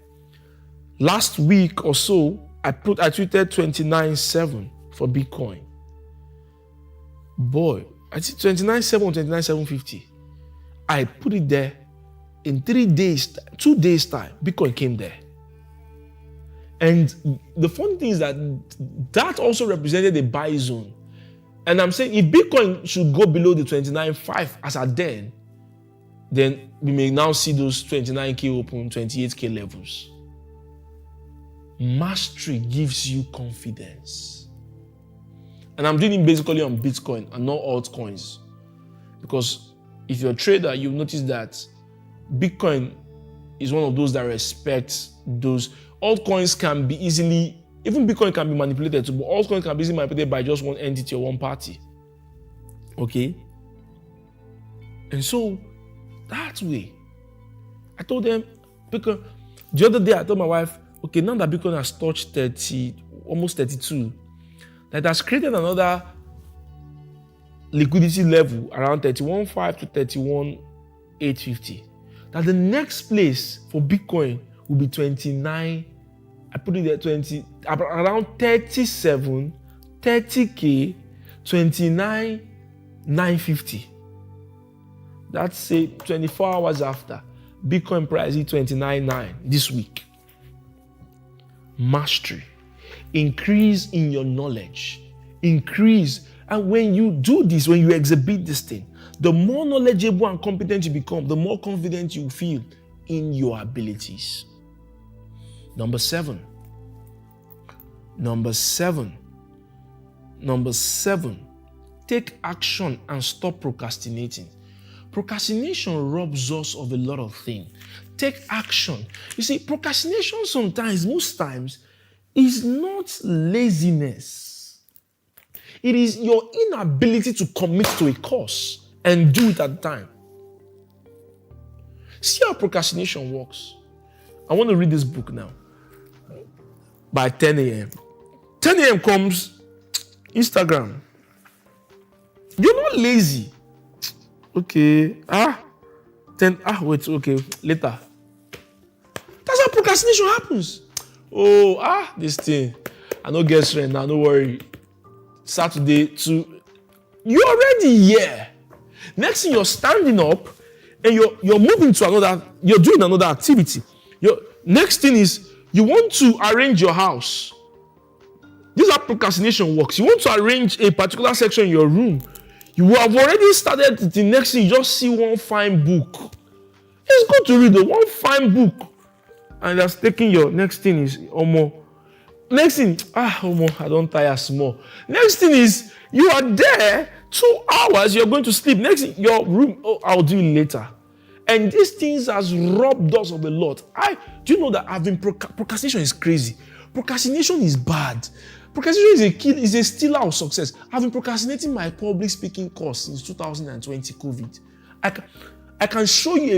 Last week or so, I tweeted 29.7 for Bitcoin. Boy, I think 29.7 or 29.750. I put it there. In 2 days time, Bitcoin came there. And the funny thing is that also represented a buy zone. And I'm saying if Bitcoin should go below the 29.5 as at then we may now see those 29K open, 28K levels. Mastery gives you confidence. And I'm doing it basically on Bitcoin and not altcoins. Because if you're a trader, you'll notice that Bitcoin is one of those that respects those. Altcoins can be easily, even Bitcoin can be manipulated too, but altcoins can be easily manipulated by just one entity or one party. Okay? And so, that way, I told them, Bitcoin, the other day I told my wife, okay, now that Bitcoin has touched 30, almost 32, that has created another liquidity level around 31.5 to 31.850. That the next place for Bitcoin will be 29. I put it there, 20, around 37, 30K, 29,950. That's say 24 hours after. Bitcoin price is 29.9 this week. Mastery. Increase in your knowledge. Increase. And when you do this, when you exhibit this thing, the more knowledgeable and competent you become, the more confident you feel in your abilities. Number seven. Take action and stop procrastinating. Procrastination robs us of a lot of things. Take action. You see, procrastination most times, is not laziness. It is your inability to commit to a course and do it at the time. See how procrastination works. I want to read this book now. By 10 a.m. 10 a.m. comes Instagram. You're not lazy. Okay. Okay, later. That's how procrastination happens. This thing. I don't get strength now, don't worry. Saturday, you're already here. Next thing, you're standing up and you're moving to you're doing another activity. Next thing is, you want to arrange your house. This is how procrastination works. You want to arrange a particular section in your room. You have already started the next thing, you just see one fine book. It's good to read one fine book. And that's taking your next thing is Next thing, I don't tire small. Next thing is, you are there 2 hours, you're going to sleep. Next thing, your room, I'll do it later. And these things has robbed us of a lot. Do you know that procrastination is crazy? Procrastination is bad. Procrastination is a stealer of success. I've been procrastinating my public speaking course since 2020 COVID. I can show you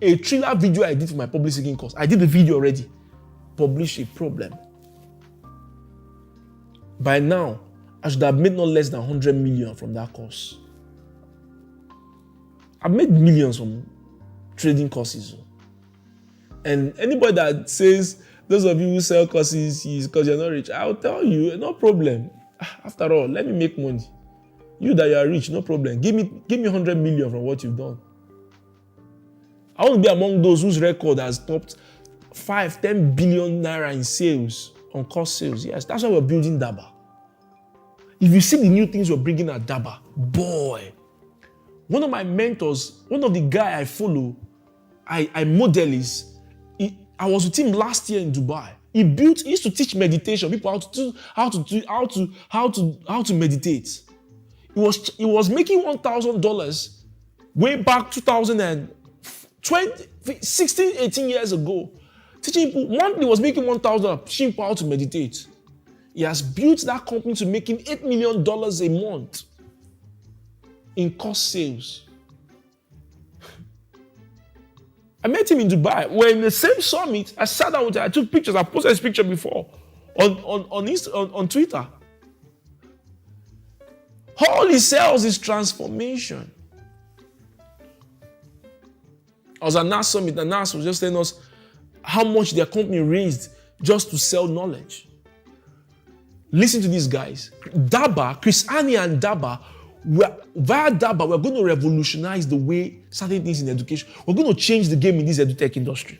a trailer video I did for my public speaking course. I did the video already. Publish a problem. By now, I should have made not less than 100 million from that course. I've made millions from trading courses. And anybody that says, those of you who sell courses is because you're not rich, I'll tell you, no problem. After all, let me make money. You that you are rich, no problem. Give me 100 million from what you've done. I want to be among those whose record has topped 5-10 billion naira in sales, on course sales. Yes, that's why we're building DABA. If you see the new things we're bringing at DABA, boy, one of my mentors, one of the guy I follow, I model is, I was with him last year in Dubai. He used to teach meditation, people how to meditate. He was making $1,000 way back 2016, 18 years ago. Teaching people, monthly was making $1,000, teaching people how to meditate. He has built that company to making $8 million a month in cost sales. I met him in Dubai. We're in the same summit. I sat down with him. I took pictures. I posted this picture before on Twitter. All he sells is transformation. I was at NAS Summit, and NAS was just telling us how much their company raised just to sell knowledge. Listen to these guys. DABA, Chris Annie and DABA, via DABA, we're going to revolutionize the way certain things in education. We're going to change the game in this edutech industry.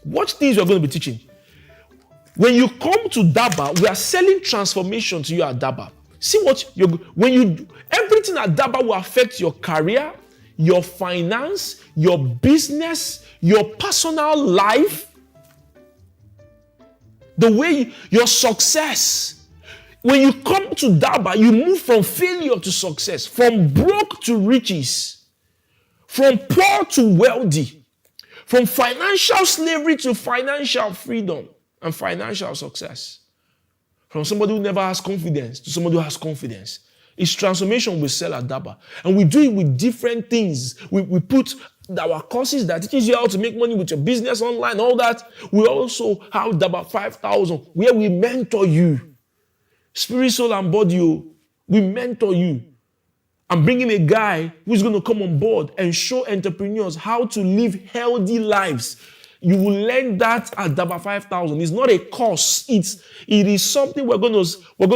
Watch things we're going to be teaching. When you come to DABA, we are selling transformation to you at DABA. See what everything at DABA will affect your career, your finance, your business, your personal life, the way your success. When you come to DABA, you move from failure to success, from broke to riches, from poor to wealthy, from financial slavery to financial freedom and financial success. From somebody who never has confidence to somebody who has confidence. It's transformation we sell at DABA. And we do it with different things. We put our courses that teaches you how to make money with your business online, all that. We also have DABA 5000, where we mentor you. Spirit, soul, and body, we mentor you. I'm bringing a guy who's going to come on board and show entrepreneurs how to live healthy lives. You will learn that at DABA 5000. It's not a course. It is something we're going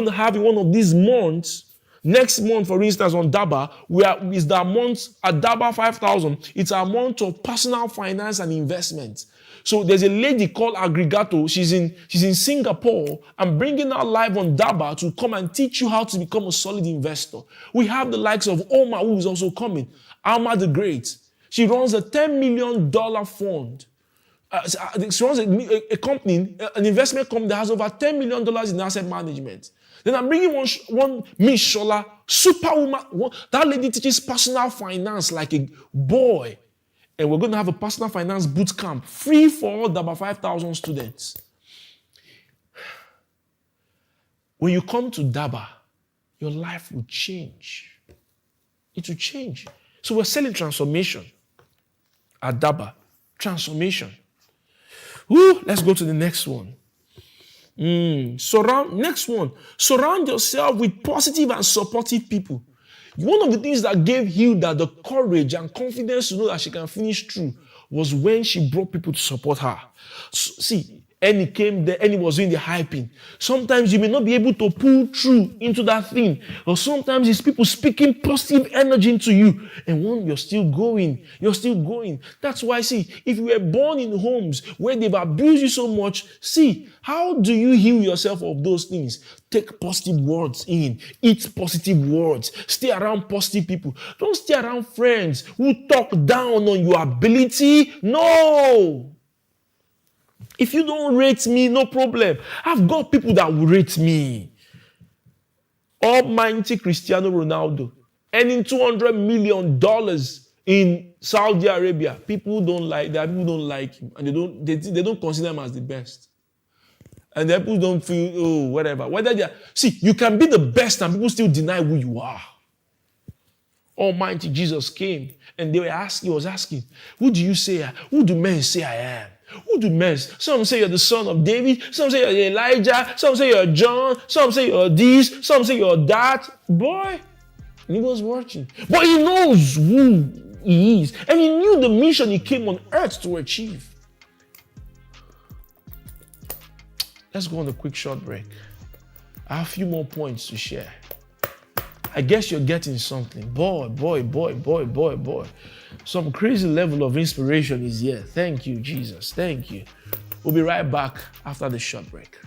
to have in one of these months. Next month, for instance, on DABA, is the month at DABA 5000. It's a month of personal finance and investment. So there's a lady called Aggregato. She's in Singapore. I'm bringing her live on DABA to come and teach you how to become a solid investor. We have the likes of Omar, who is also coming. Alma the Great. She runs a $10 million fund. She runs a company, an investment company that has over $10 million in asset management. Then I'm bringing one Miss Shola, superwoman. That lady teaches personal finance like a boy. And we're going to have a personal finance boot camp, free for all DABA 5000 students. When you come to DABA, your life will change. It will change. So we're selling transformation at DABA. Transformation. Let's go to the next one. Next one. Surround yourself with positive and supportive people. One of the things that gave Hilda the courage and confidence to know that she can finish through was when she brought people to support her. See, Annie came there, Annie was doing the hyping. Sometimes you may not be able to pull through into that thing. Or sometimes it's people speaking positive energy into you. And when you're still going. That's why, see, if you were born in homes where they've abused you so much, see, how do you heal yourself of those things? Take positive words in. Eat positive words. Stay around positive people. Don't stay around friends who talk down on your ability. No. If you don't rate me, no problem. I've got people that will rate me. Almighty Cristiano Ronaldo earning $200 million in Saudi Arabia. People don't like him, and they don't consider him as the best. And the people don't feel whatever. You can be the best and people still deny who you are. Almighty Jesus came and he was asking, who do men say I am? Who do men? Some say you're the son of David. Some say you're Elijah. Some say you're John. Some say you're this. Some say you're that. Boy, and he was watching. But he knows who he is. And he knew the mission he came on earth to achieve. Let's go on a quick short break. I have a few more points to share. I guess you're getting something. Boy. Some crazy level of inspiration is here. Thank you, Jesus. Thank you. We'll be right back after the short break.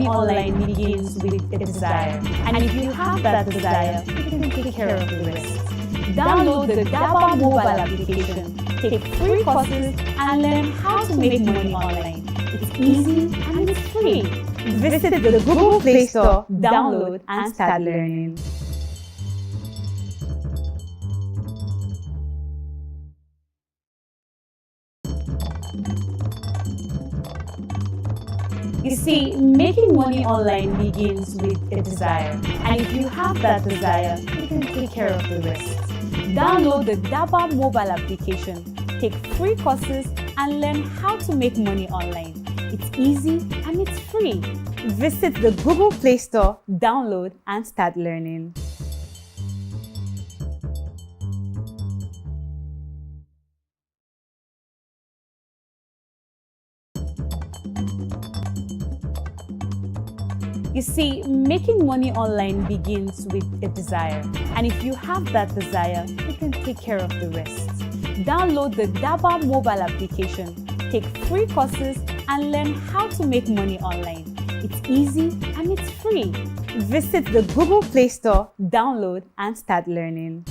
money online begins with a desire. And if you have that desire, you can take care of the rest. Download the DABA mobile application, take free courses, and learn how to make money online. It's easy and it's free. Visit the Google Play Store, download, and start learning. You see, making money online begins with a desire. And if you have that desire, you can take care of the rest. Download the DABA mobile application, take free courses, and learn how to make money online. It's easy and it's free. Visit the Google Play Store, download, and start learning. You see, making money online begins with a desire. And if you have that desire, you can take care of the rest. Download the DABA mobile application, take free courses, and learn how to make money online. It's easy and it's free. Visit the Google Play Store, download, and start learning.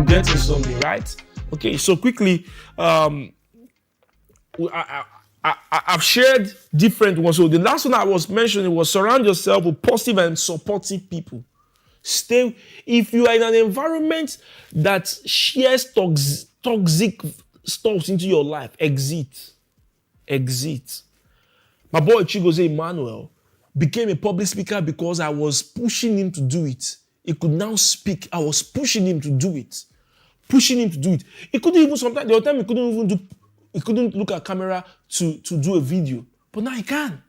Getting something right. Okay, so quickly, I've shared different ones. So the last one I was mentioning was surround yourself with positive and supportive people. Stay. If you are in an environment that shares toxic stuff into your life, exit. My boy Chigozie Emmanuel became a public speaker because I was pushing him to do it. He could now speak. I was pushing him to do it. He couldn't even sometimes the other time he couldn't look at camera to do a video. But now he can.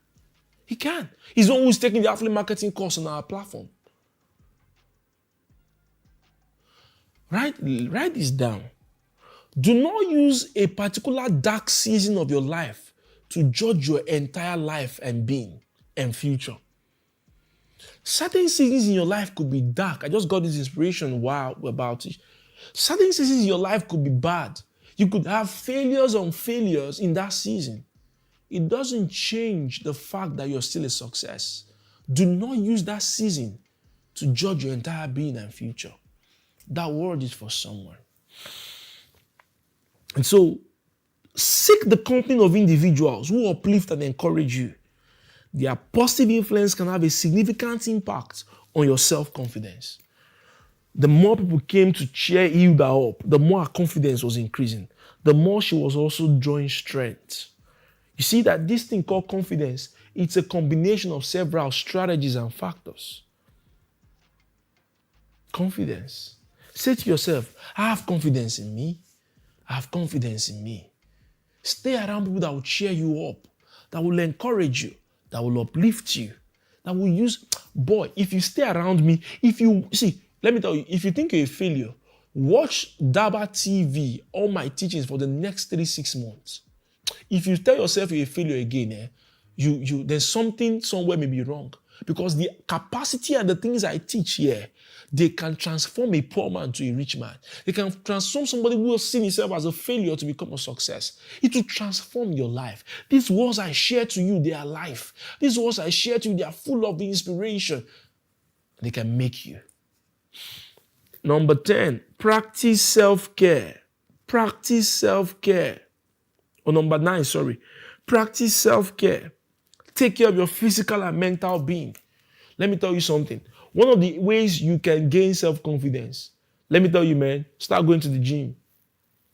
He's the one who's taking the affiliate marketing course on our platform. Write this down. Do not use a particular dark season of your life to judge your entire life and being and future. Certain seasons in your life could be dark. I just got this inspiration about it. Certain seasons in your life could be bad. You could have failures on failures in that season. It doesn't change the fact that you're still a success. Do not use that season to judge your entire being and future. That word is for someone. And so, seek the company of individuals who uplift and encourage you. Their positive influence can have a significant impact on your self-confidence. The more people came to cheer Hilda up, the more her confidence was increasing. The more she was also drawing strength. You see that this thing called confidence, it's a combination of several strategies and factors. Confidence. Say to yourself, I have confidence in me. Stay around people that will cheer you up, that will encourage you, that will uplift you, that will use, if you stay around me, let me tell you, if you think you're a failure, watch DABA TV, all my teachings for the next 3-6 months. If you tell yourself you're a failure again, there's something somewhere may be wrong. Because the capacity and the things I teach here, they can transform a poor man to a rich man. They can transform somebody who has seen himself as a failure to become a success. It will transform your life. These words I share to you, they are life. These words I share to you, they are full of inspiration. They can make you. Number 10, practice self-care. Practice self-care. Or number 9, practice self-care. Take care of your physical and mental being. Let me tell you something. One of the ways you can gain self-confidence, let me tell you, man, start going to the gym.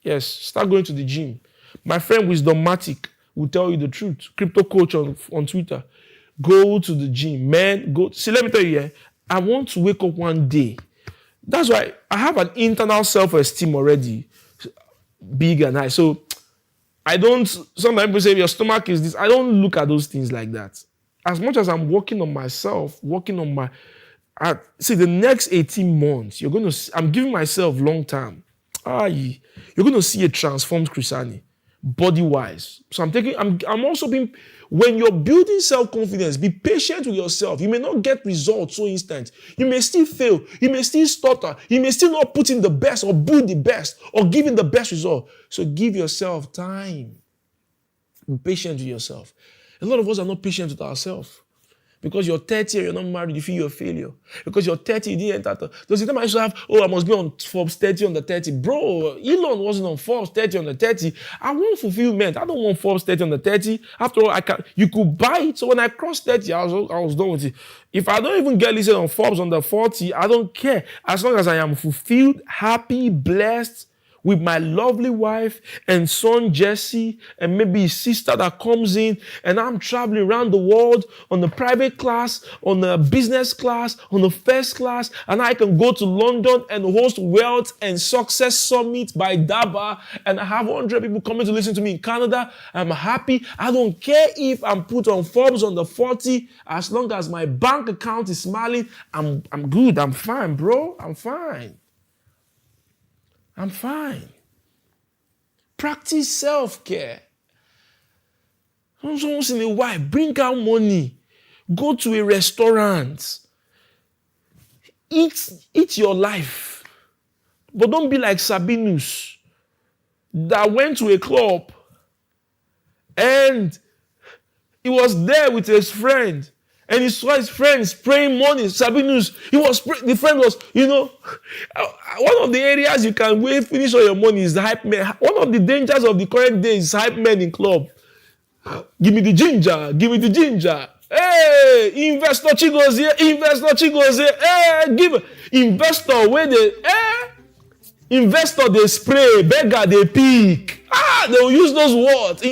Yes, start going to the gym. My friend Wisdomatic will tell you the truth. Crypto coach on Twitter. Go to the gym, man. Go. See, let me tell you, I want to wake up one day. That's why I have an internal self-esteem already, big and high. So I don't, sometimes people say your stomach is this. I don't look at those things like that. As much as I'm working on myself, working on my, see, the next 18 months, you're going to see, I'm giving myself long term. You're going to see a transformed Chrisani, body-wise. So I'm also being, when you're building self-confidence, be patient with yourself. You may not get results so instant. You may still fail. You may still stutter. You may still not put in the best or build the best or give in the best result. So give yourself time. Be patient with yourself. A lot of us are not patient with ourselves. Because you're 30 and you're not married, you feel you're a failure. Because you're 30, you didn't enter. There's the time I used to have, I must be on Forbes 30 under 30. Bro, Elon wasn't on Forbes 30 under 30. I want fulfillment. I don't want Forbes 30 under 30. After all, you could buy it. So when I crossed 30, I was done with it. If I don't even get listed on Forbes under 40, I don't care. As long as I am fulfilled, happy, blessed, with my lovely wife and son Jesse and maybe his sister that comes in, and I'm traveling around the world on the private class, on the business class, on the first class, and I can go to London and host Wealth and Success Summit by DABA, and I have 100 people coming to listen to me in Canada. I'm happy. I don't care if I'm put on Forbes under 40. As long as my bank account is smiling, I'm good. I'm fine, bro. I'm fine. I'm fine. Practice self-care. Once in a while, bring out money. Go to a restaurant. Eat your life. But don't be like Sabinus that went to a club and he was there with his friend. And he saw his friend spraying money. Sabinus, the friend was, one of the areas you can finish all your money is the hype men. One of the dangers of the current day is hype men in club. Give me the ginger. Give me the ginger. Hey, investor chigos here. Investor chigos here. Hey, give investor where they, investor they spray, beggar they pick. They will use those words.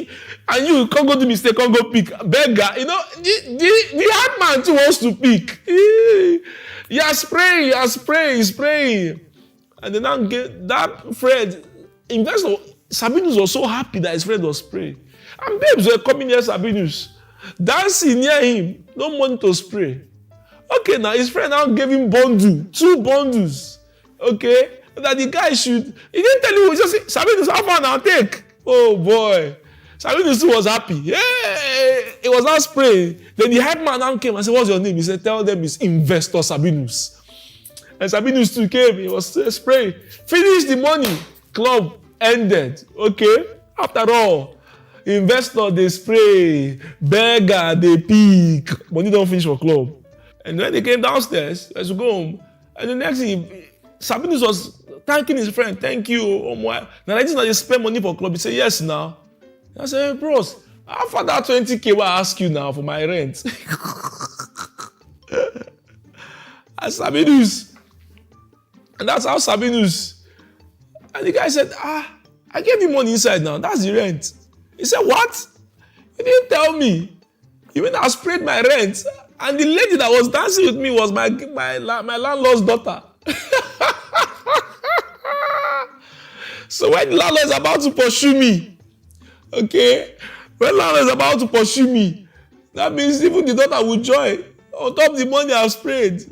And you can't go to mistake, can't go pick. Beggar, the hard man too wants to pick. You're spraying. And then now get that friend, investor, Sabinus was so happy that his friend was spraying. And babes were coming near Sabinus, dancing near him, no money to spray. Okay, now his friend now gave him 2 bundles. Okay, that the guy should, he didn't tell you, he just said, Sabinus, how far now, take? Oh boy. Sabinus was happy. Yeah, it was not spraying. Then the head man now came and said, what's your name? He said, tell them it's Investor Sabinus. And Sabinus too came. He was spraying. Finished the money. Club ended. Okay? After all, investor, they spray. Beggar, they pick. Money don't finish for club. And when they came downstairs, let's go home. And the next thing, Sabinus was thanking his friend. Thank you. Oh my. Now, like this, now they spend money for club. He said, yes, now. I said, hey, bros, how far that 20K will I ask you now for my rent? And Sabinus. And that's how Sabinus. And the guy said, I gave you money inside now. That's the rent. He said, what? You didn't tell me. You mean I sprayed my rent? And the lady that was dancing with me was my landlord's daughter. So when the landlord is about to pursue me, okay, when landlord is about to pursue me, that means even the daughter will join on top of the money I've sprayed.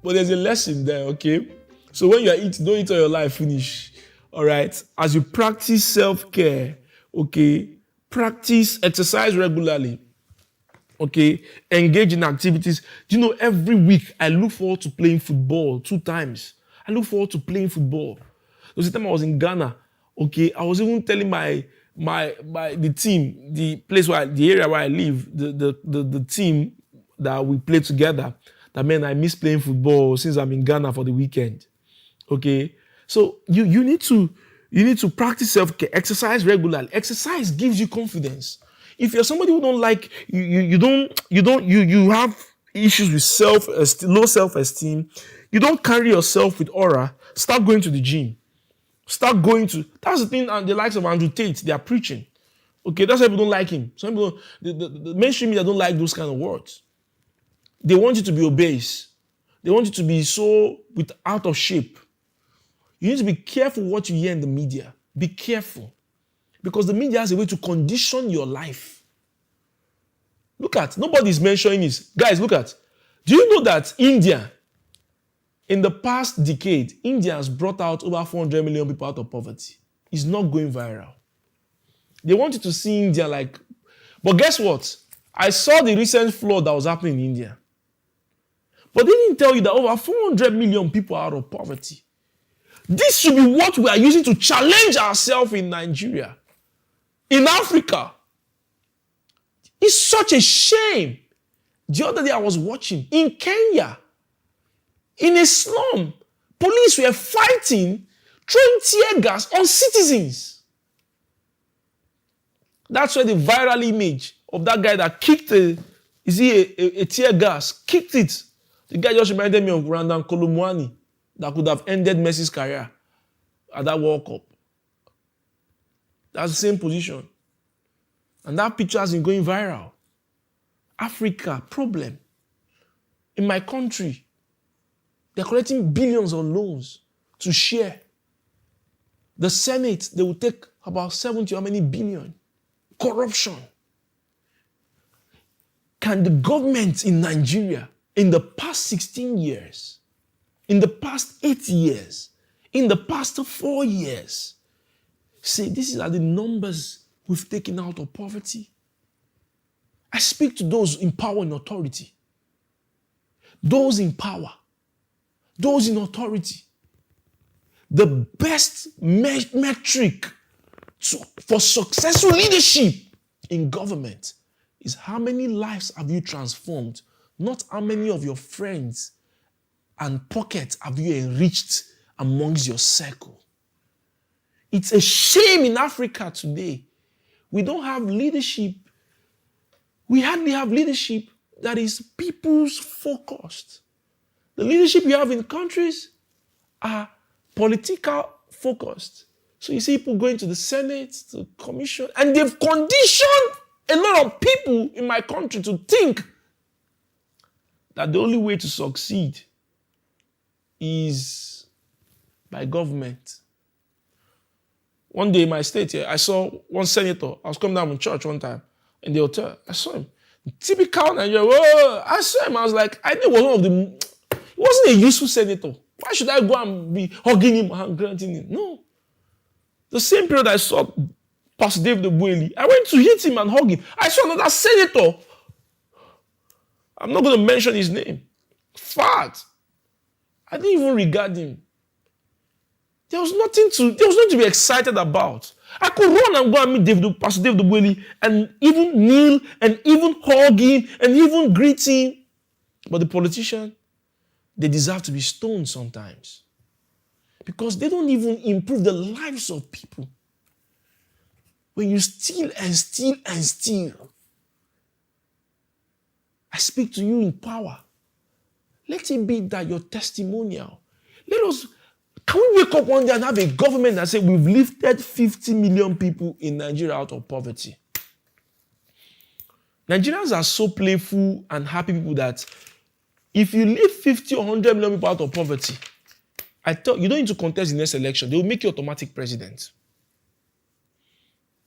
But there's a lesson there, okay? So when you are eating, don't eat all your life, finish. All right? As you practice self-care, okay, practice exercise regularly, okay, engage in activities. Do you know, every week I look forward to playing football 2 times. I look forward to playing football. There was a time I was in Ghana, okay, I was even telling the team, the area where I live, the team that we play together, that man, I miss playing football since I'm in Ghana for the weekend. Okay, so you need to practice self-care, exercise regularly. Exercise gives you confidence. If you're somebody who don't like you have issues with low self-esteem, you don't carry yourself with aura, start going to the gym. Start going to, that's the thing, and the likes of Andrew Tate, they are preaching. Okay, that's why people don't like him. Some people, the mainstream media don't like those kind of words. They want you to be obese. They want you to be so out of shape. You need to be careful what you hear in the media. Be careful. Because the media has a way to condition your life. Look at, nobody's mentioning this. Guys, look at. Do you know that India, in the past decade, India has brought out over 400 million people out of poverty. It's not going viral. They want you to see India like... But guess what? I saw the recent flood that was happening in India. But they didn't tell you that over 400 million people are out of poverty. This should be what we are using to challenge ourselves in Nigeria, in Africa. It's such a shame. The other day I was watching in Kenya, in a slum, police were fighting, throwing tear gas on citizens. That's why the viral image of that guy that kicked a tear gas, kicked it. The guy just reminded me of Randan Kolumwani that could have ended Messi's career at that World Cup. That's the same position. And that picture has been going viral. Africa, problem. In my country, they're collecting billions on loans to share. The Senate, they will take about 70 how many billion. Corruption. Can the government in Nigeria, in the past 16 years, in the past 8 years, in the past 4 years, say these are the numbers we've taken out of poverty? I speak to those in power and authority. Those in power. Those in authority. The best metric for successful leadership in government is how many lives have you transformed, not how many of your friends and pockets have you enriched amongst your circle. It's a shame in Africa today. We don't have leadership. We hardly have leadership that is people's focused. The leadership you have in countries are political focused. So you see people going to the Senate, to the Commission, and they've conditioned a lot of people in my country to think that the only way to succeed is by government. One day in my state here, I saw one senator. I was coming down from church one time in the hotel. I saw him. Typical Nigerian. Whoa, I saw him. I was like, I think it was one of the... He wasn't a useful senator. Why should I go and be hugging him and granting him? No. The same period I saw Pastor David Obueli, I went to hit him and hug him. I saw another senator. I'm not going to mention his name. Fact. I didn't even regard him. There was nothing to be excited about. I could run and go and meet Pastor David Obueli and even kneel and even hug him and even greet him. But the politician, they deserve to be stoned sometimes. Because they don't even improve the lives of people. When you steal and steal and steal, I speak to you in power. Let it be that your testimonial. Can we wake up one day and have a government that says we've lifted 50 million people in Nigeria out of poverty? Nigerians are so playful and happy people that if you lift 50 or 100 million people out of poverty, you don't need to contest the next election. They will make you automatic president.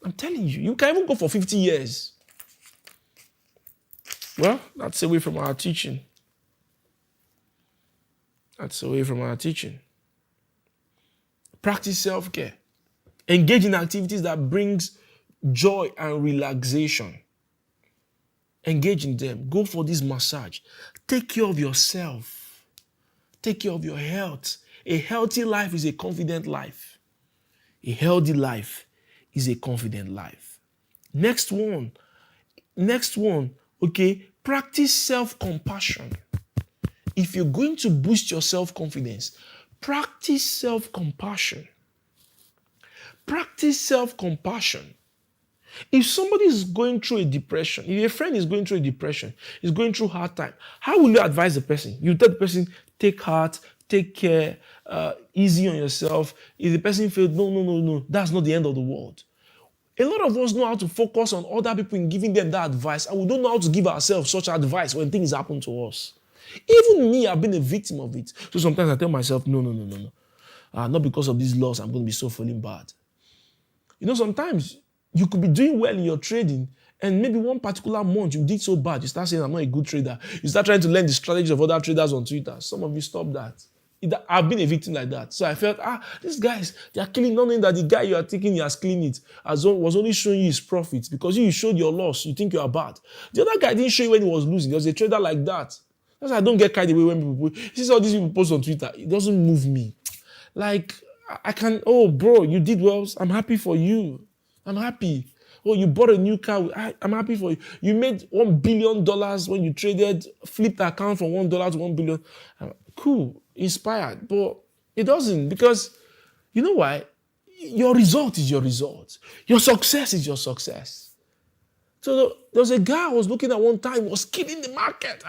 I'm telling you, you can even go for 50 years. Well, that's away from our teaching. That's away from our teaching. Practice self-care. Engage in activities that brings joy and relaxation. Engage in them. Go for this massage. Take care of yourself. Take care of your health. A healthy life is a confident life. A healthy life is a confident life. Next one, okay? Practice self-compassion. If you're going to boost your self-confidence, practice self-compassion. Practice self-compassion. If somebody is going through a depression, if a friend is going through a depression, is going through a hard time, how will you advise the person? You tell the person, take heart, take care, easy on yourself. If the person feels, no, that's not the end of the world. A lot of us know how to focus on other people in giving them that advice, and we don't know how to give ourselves such advice when things happen to us. Even me, I've been a victim of it. So sometimes I tell myself, no. Not because of this loss, I'm going to be so feeling bad. Sometimes you could be doing well in your trading, and maybe one particular month you did so bad, you start saying, I'm not a good trader. You start trying to learn the strategies of other traders on Twitter. Some of you stop that. I've been a victim like that. So I felt, these guys, they are killing, not knowing that the guy you are thinking he has cleaned it was only showing you his profits, because you showed your loss, you think you are bad. The other guy didn't show you when he was losing. There was a trader like that. That's why I don't get carried away when people, see all these people post on Twitter. It doesn't move me. Like, I can, bro, you did well. I'm happy for you. I'm happy. Oh, you bought a new car. I'm happy for you. You made $1 billion when you traded, flipped the account from $1 to $1 billion. Cool, inspired. But it doesn't, because you know why? Your result is your result. Your success is your success. So there was a guy I was looking at one time, was killing the market.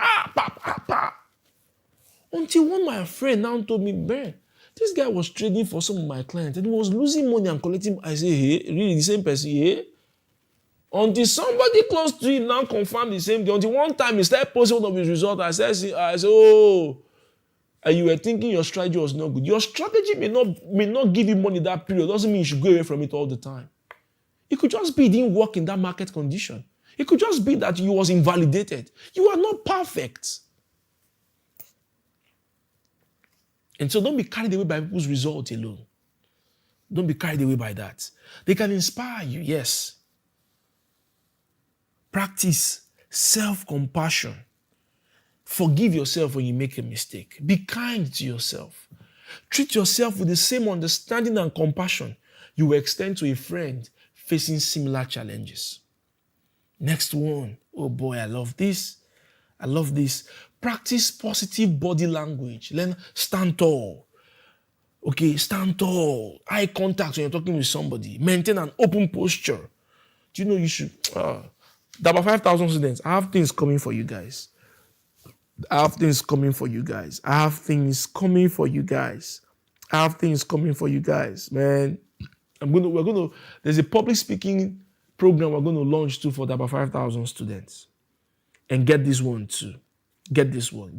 Until one of my friends now told me, man, this guy was trading for some of my clients and he was losing money and collecting. I say, hey, really the same person, hey? Until somebody close to him now confirmed the same thing. Until one time he started posting one of his results. I said, and you were thinking your strategy was not good. Your strategy may not give you money that period. Doesn't mean you should go away from it all the time. It could just be it didn't work in that market condition. It could just be that you was invalidated. You are not perfect. And so don't be carried away by people's results alone. Don't be carried away by that. They can inspire you, yes. Practice self-compassion. Forgive yourself when you make a mistake. Be kind to yourself. Treat yourself with the same understanding and compassion you will extend to a friend facing similar challenges. Next one. Oh boy, I love this. I love this. Practice positive body language. Learn, stand tall. Okay, stand tall. Eye contact when you're talking with somebody. Maintain an open posture. Do you know you should... DABA 5,000 students, I have things coming for you guys. I have things coming for you guys. Man. There's a public speaking program we're going to launch too for DABA 5,000 students. And get this one too. Get this one.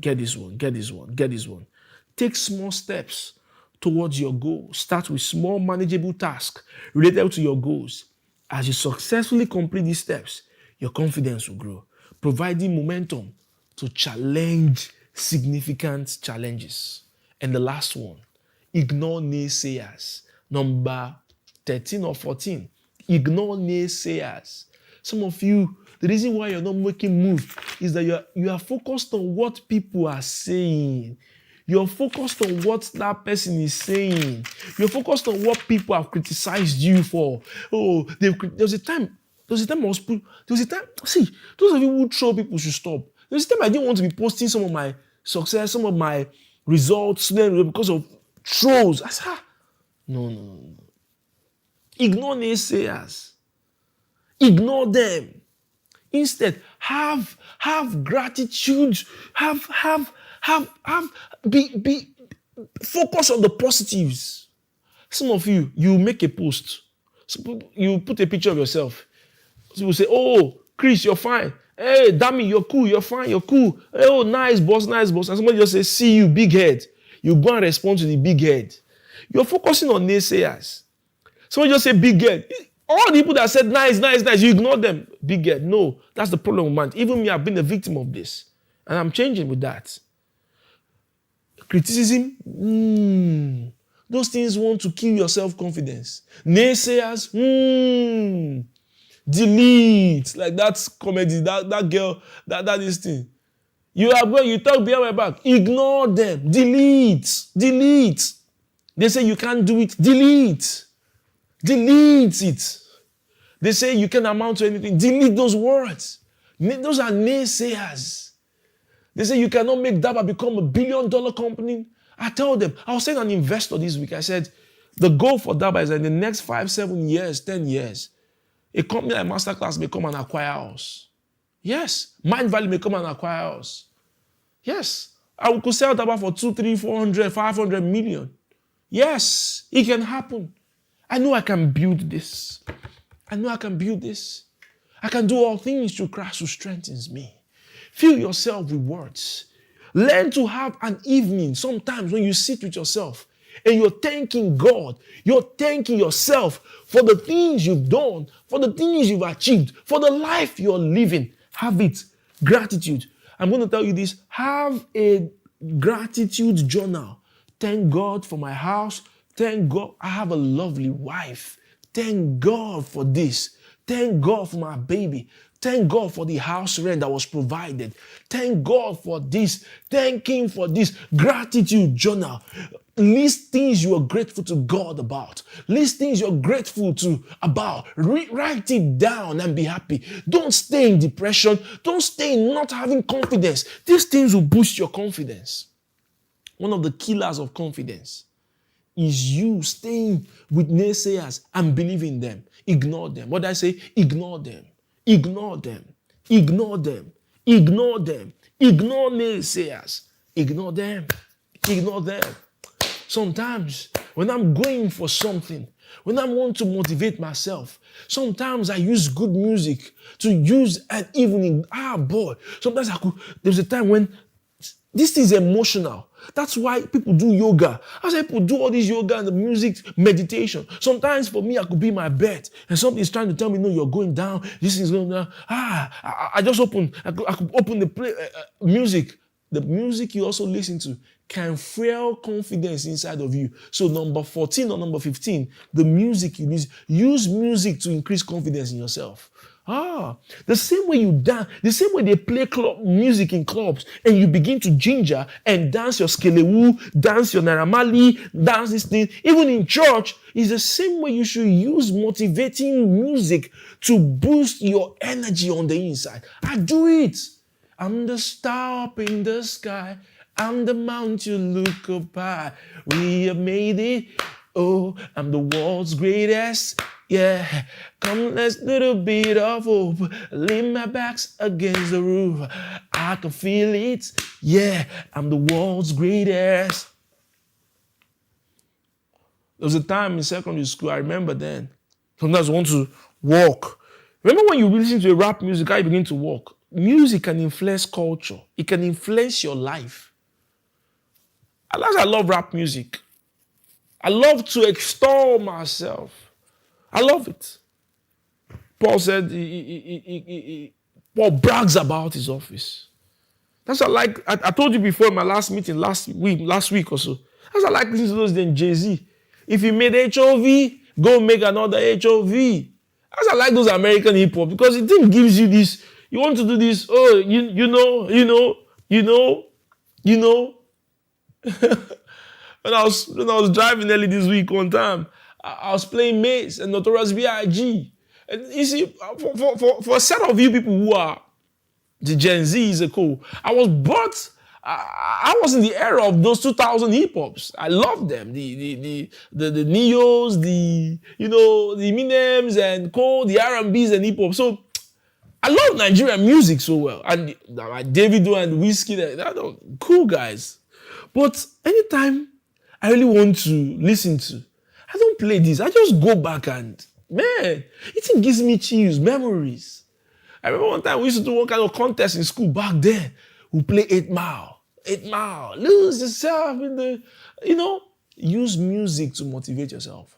Take small steps towards your goal. Start with small manageable tasks related to your goals. As you successfully complete these steps, your confidence will grow, providing momentum to challenge significant challenges. And the last one, ignore naysayers. Number 13 or 14, ignore naysayers. Some of you, the reason why you're not making moves is that you are focused on what people are saying. You're focused on what that person is saying. You're focused on what people have criticized you for. Oh, there was a time I was see, those of you who troll people should stop. There was a time I didn't want to be posting some of my success, some of my results because of trolls. I said, no. Ignore naysayers. Ignore them. Instead, have gratitude. Be focus on the positives. Some of you make a post. You put a picture of yourself. People say, oh, Chris, you're fine. Hey, Dami, you're cool, you're fine, you're cool. Hey, oh, nice boss. And somebody just says, see you, big head. You go and respond to the big head. You're focusing on naysayers. Somebody just say, big head. All the people that said, nice, you ignore them. Big head. No, that's the problem with man. Even me, I've been a victim of this. And I'm changing with that. Criticism, those things want to kill your self-confidence. Naysayers, delete. Like that's comedy, that girl, that this thing. You talk behind my back. Ignore them. Delete. They say you can't do it. Delete it. They say you can't amount to anything. Delete those words. Those are naysayers. They say you cannot make DABA become $1 billion company. I tell them, I was saying an investor this week, I said, the goal for DABA is that in the next 5, 7 years, 10 years, a company like Masterclass may come and acquire us. Yes. Mind Valley may come and acquire us. Yes. I could sell Daba for 2, 3, 400, 500 million. Yes, it can happen. I know I can build this. I know I can build this. I can do all things through Christ who strengthens me. Fill yourself with words. Learn to have an evening sometimes when you sit with yourself and you're thanking God. You're thanking yourself for the things you've done, for the things you've achieved, for the life you're living. Have it. Gratitude. I'm going to tell you this. Have a gratitude journal. Thank God for my house. Thank God I have a lovely wife. Thank God for this. Thank God for my baby. Thank God for the house rent that was provided. Thank God for this. Thank Him for this. Gratitude journal. List things you are grateful to God about. List things you're grateful to about. Write it down and be happy. Don't stay in depression. Don't stay in not having confidence. These things will boost your confidence. One of the killers of confidence is you staying with naysayers and believing them. Ignore them. What did I say? Ignore them. Ignore them. Ignore them. Ignore them. Ignore naysayers. Ignore them. Ignore them. Sometimes when I'm going for something, when I want to motivate myself, sometimes I use good music to use an evening. Boy. Sometimes there's a time when this is emotional. That's why people do yoga. That's why people do all this yoga and the music, meditation. Sometimes for me, I could be in my bed and something is trying to tell me, no, you're going down. This is going down. I could open the music. The music you also listen to can fuel confidence inside of you. So number 14 or number 15, the music you use music to increase confidence in yourself. The same way you dance, the same way they play club music in clubs and you begin to ginger and dance your skelewu, dance your naramali, dance this thing, even in church, is the same way you should use motivating music to boost your energy on the inside. I do it. I'm the star up in the sky. I'm the mount you look up high. We have made it. Oh, I'm the world's greatest. Yeah, come let's do a bit of hope. Lean my back's against the roof. I can feel it. Yeah, I'm the world's greatest. There was a time in secondary school, I remember then. Sometimes I want to walk. Remember when you listen to a rap music, how you begin to walk? Music can influence culture. It can influence your life. I love rap music. I love to extol myself. I love it. Paul said, Paul brags about his office. That's what I like. I told you before in my last meeting last week or so. That's what I like listening to those than Jay-Z. If you made HOV, go make another HOV. That's why I like those American hip hop because it thing gives you this. You want to do this. Oh, you know. When I was driving early this week one time, I was playing Mace and Notorious B.I.G. And you see, for a set of you people who are the Gen Z is a cool. I was in the era of those 2000 hip hops. I love them. The Neos, the Eminems and Cole, the R&Bs and hip hop. So I love Nigerian music so well. And Davido and Whiskey, they're cool guys. But anytime I really want to listen to, I don't play this. I just go back and, man, it gives me chills, memories. I remember one time we used to do one kind of contest in school back then. We play 8 Mile. 8 Mile. Lose yourself in the, use music to motivate yourself.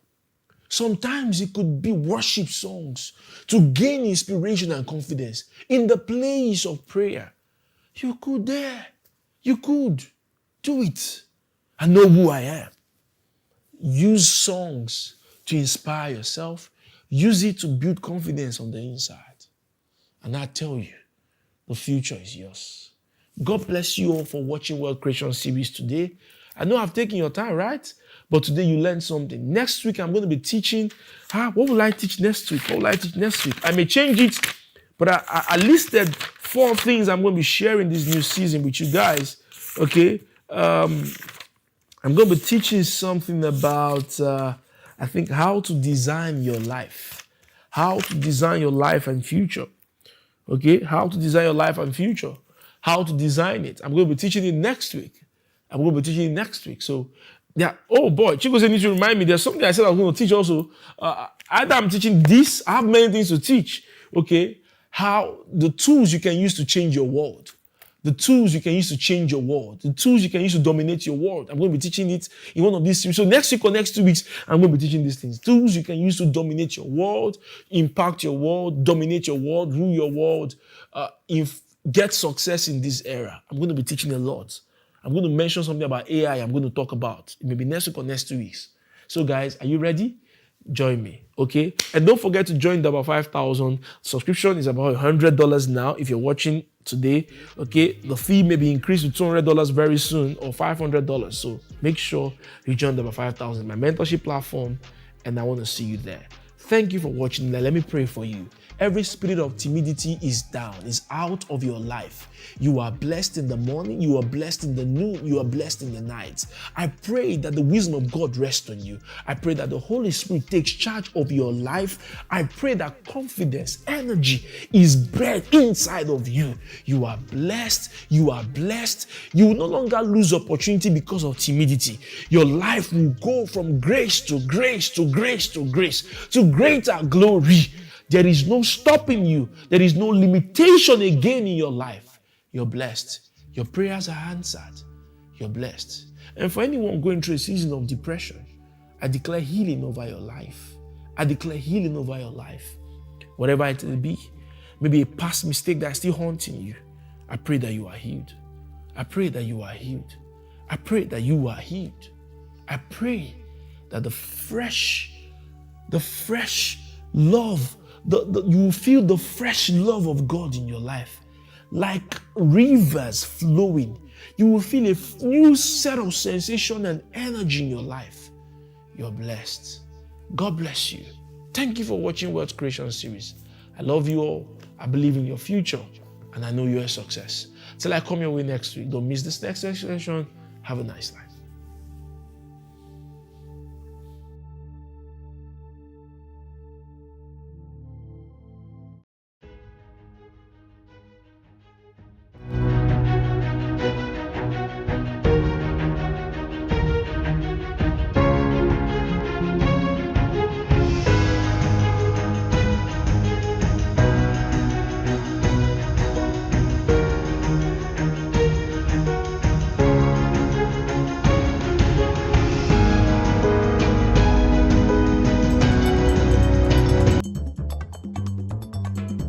Sometimes it could be worship songs to gain inspiration and confidence. In the place of prayer, you could do it. I know who I am. Use songs to inspire yourself. Use it to build confidence on the inside. And I tell you, the future is yours. God bless you all for watching World Creation Series today. I know I've taken your time, right? But today you learned something. Next week, I'm going to be teaching. What will I teach next week? I may change it, but I listed 4 things I'm going to be sharing this new season with you guys. Okay? I'm going to be teaching something about, I think, how to design your life. How to design your life and future. Okay? How to design your life and future. how to design it. I'm going to be teaching it next week. So, yeah. Oh boy, Chico said, need to remind me. There's something I said I was going to teach also. Either I'm teaching this. I have many things to teach. Okay, how the tools you can use to change your world. The tools you can use to change your world. The tools you can use to dominate your world. I'm going to be teaching it in one of these series. So next week or next 2 weeks, I'm going to be teaching these things. Tools you can use to dominate your world, impact your world, dominate your world, rule your world, get success in this era. I'm going to be teaching a lot. I'm going to mention something about AI I'm going to talk about. It may be next week or next 2 weeks. So guys, are you ready? Join me, okay? And don't forget to join DABA 5000. Subscription is about $100 now if you're watching today, okay? The fee may be increased to $200 very soon or $500. So make sure you join DABA 5000, my mentorship platform, and I want to see you there. Thank you for watching. Now let me pray for you. Every spirit of timidity is down, is out of your life. You are blessed in the morning, you are blessed in the noon, you are blessed in the night. I pray that the wisdom of God rests on you. I pray that the Holy Spirit takes charge of your life. I pray that confidence, energy is bred inside of you. You are blessed, you are blessed. You will no longer lose opportunity because of timidity. Your life will go from grace to grace to grace to grace to greater glory. There is no stopping you. There is no limitation again in your life. You're blessed. Your prayers are answered. You're blessed. And for anyone going through a season of depression, I declare healing over your life. I declare healing over your life. Whatever it will be, maybe a past mistake that's still haunting you, I pray that you are healed. I pray that you are healed. I pray that you are healed. I pray that the fresh love, you will feel the fresh love of God in your life, like rivers flowing. You will feel a new set of sensation and energy in your life. You're blessed. God bless you. Thank you for watching Wealth Creation Series. I love you all. I believe in your future, and I know you're a success. Till I come your way next week, don't miss this next session. Have a nice night.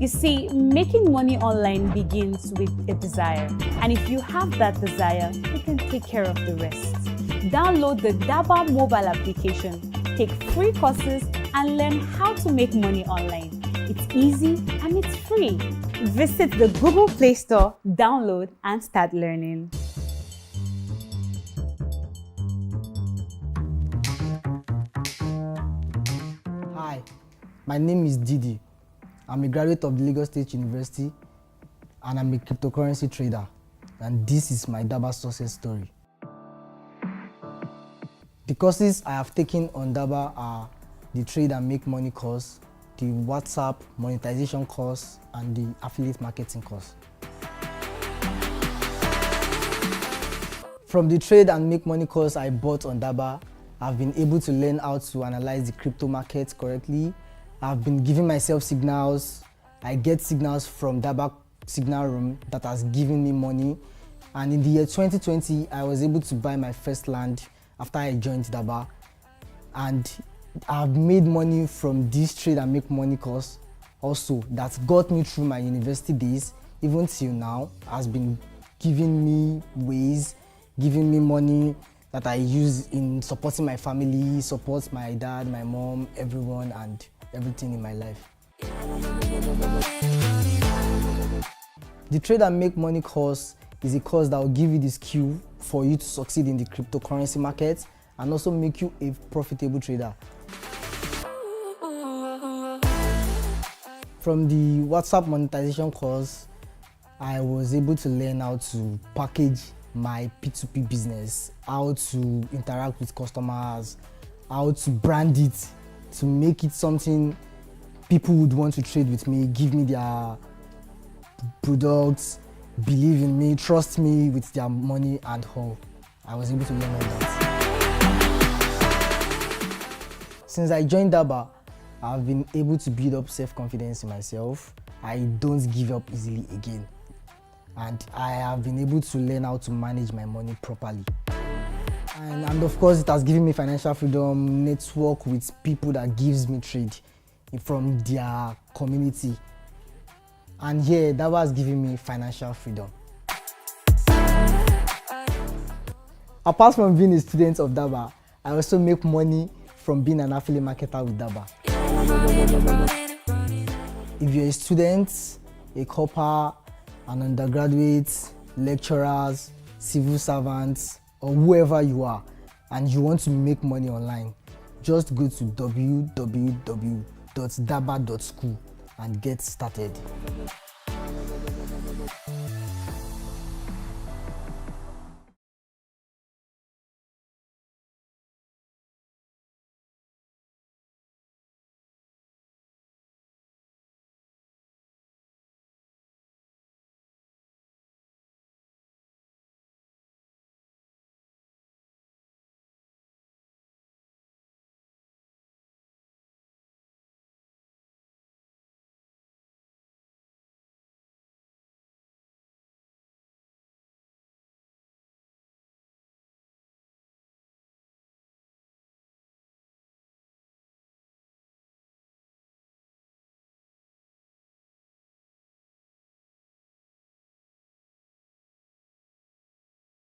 You see, making money online begins with a desire. And if you have that desire, you can take care of the rest. Download the DABA mobile application, take free courses, and learn how to make money online. It's easy and it's free. Visit the Google Play Store, download, and start learning. Hi, my name is Didi. I'm a graduate of the Lagos State University and I'm a cryptocurrency trader. And this is my DABA success story. The courses I have taken on DABA are the Trade and Make Money course, the WhatsApp monetization course, and the affiliate marketing course. From the Trade and Make Money course I bought on DABA, I've been able to learn how to analyze the crypto market correctly. I've been giving myself signals. I get signals from DABA signal room that has given me money. And in the year 2020, I was able to buy my first land after I joined DABA. And I've made money from this Trade and Make Money course also that got me through my university days, even till now, has been giving me ways, giving me money that I use in supporting my family, support my dad, my mom, everyone, and everything in my life. The Trade and Make Money course is a course that will give you the skill for you to succeed in the cryptocurrency market and also make you a profitable trader. From the WhatsApp monetization course, I was able to learn how to package my P2P business, how to interact with customers, how to brand it, to make it something people would want to trade with me, give me their products, believe in me, trust me with their money and all. I was able to learn all that. Since I joined DABA, I've been able to build up self-confidence in myself. I don't give up easily again. And I have been able to learn how to manage my money properly. And of course, it has given me financial freedom, network with people that gives me trade from their community. And here, DABA has given me financial freedom. Apart from being a student of DABA, I also make money from being an affiliate marketer with DABA. If you're a student, a corper, an undergraduate, lecturers, civil servants, or whoever you are, and you want to make money online, just go to www.daba.school and get started.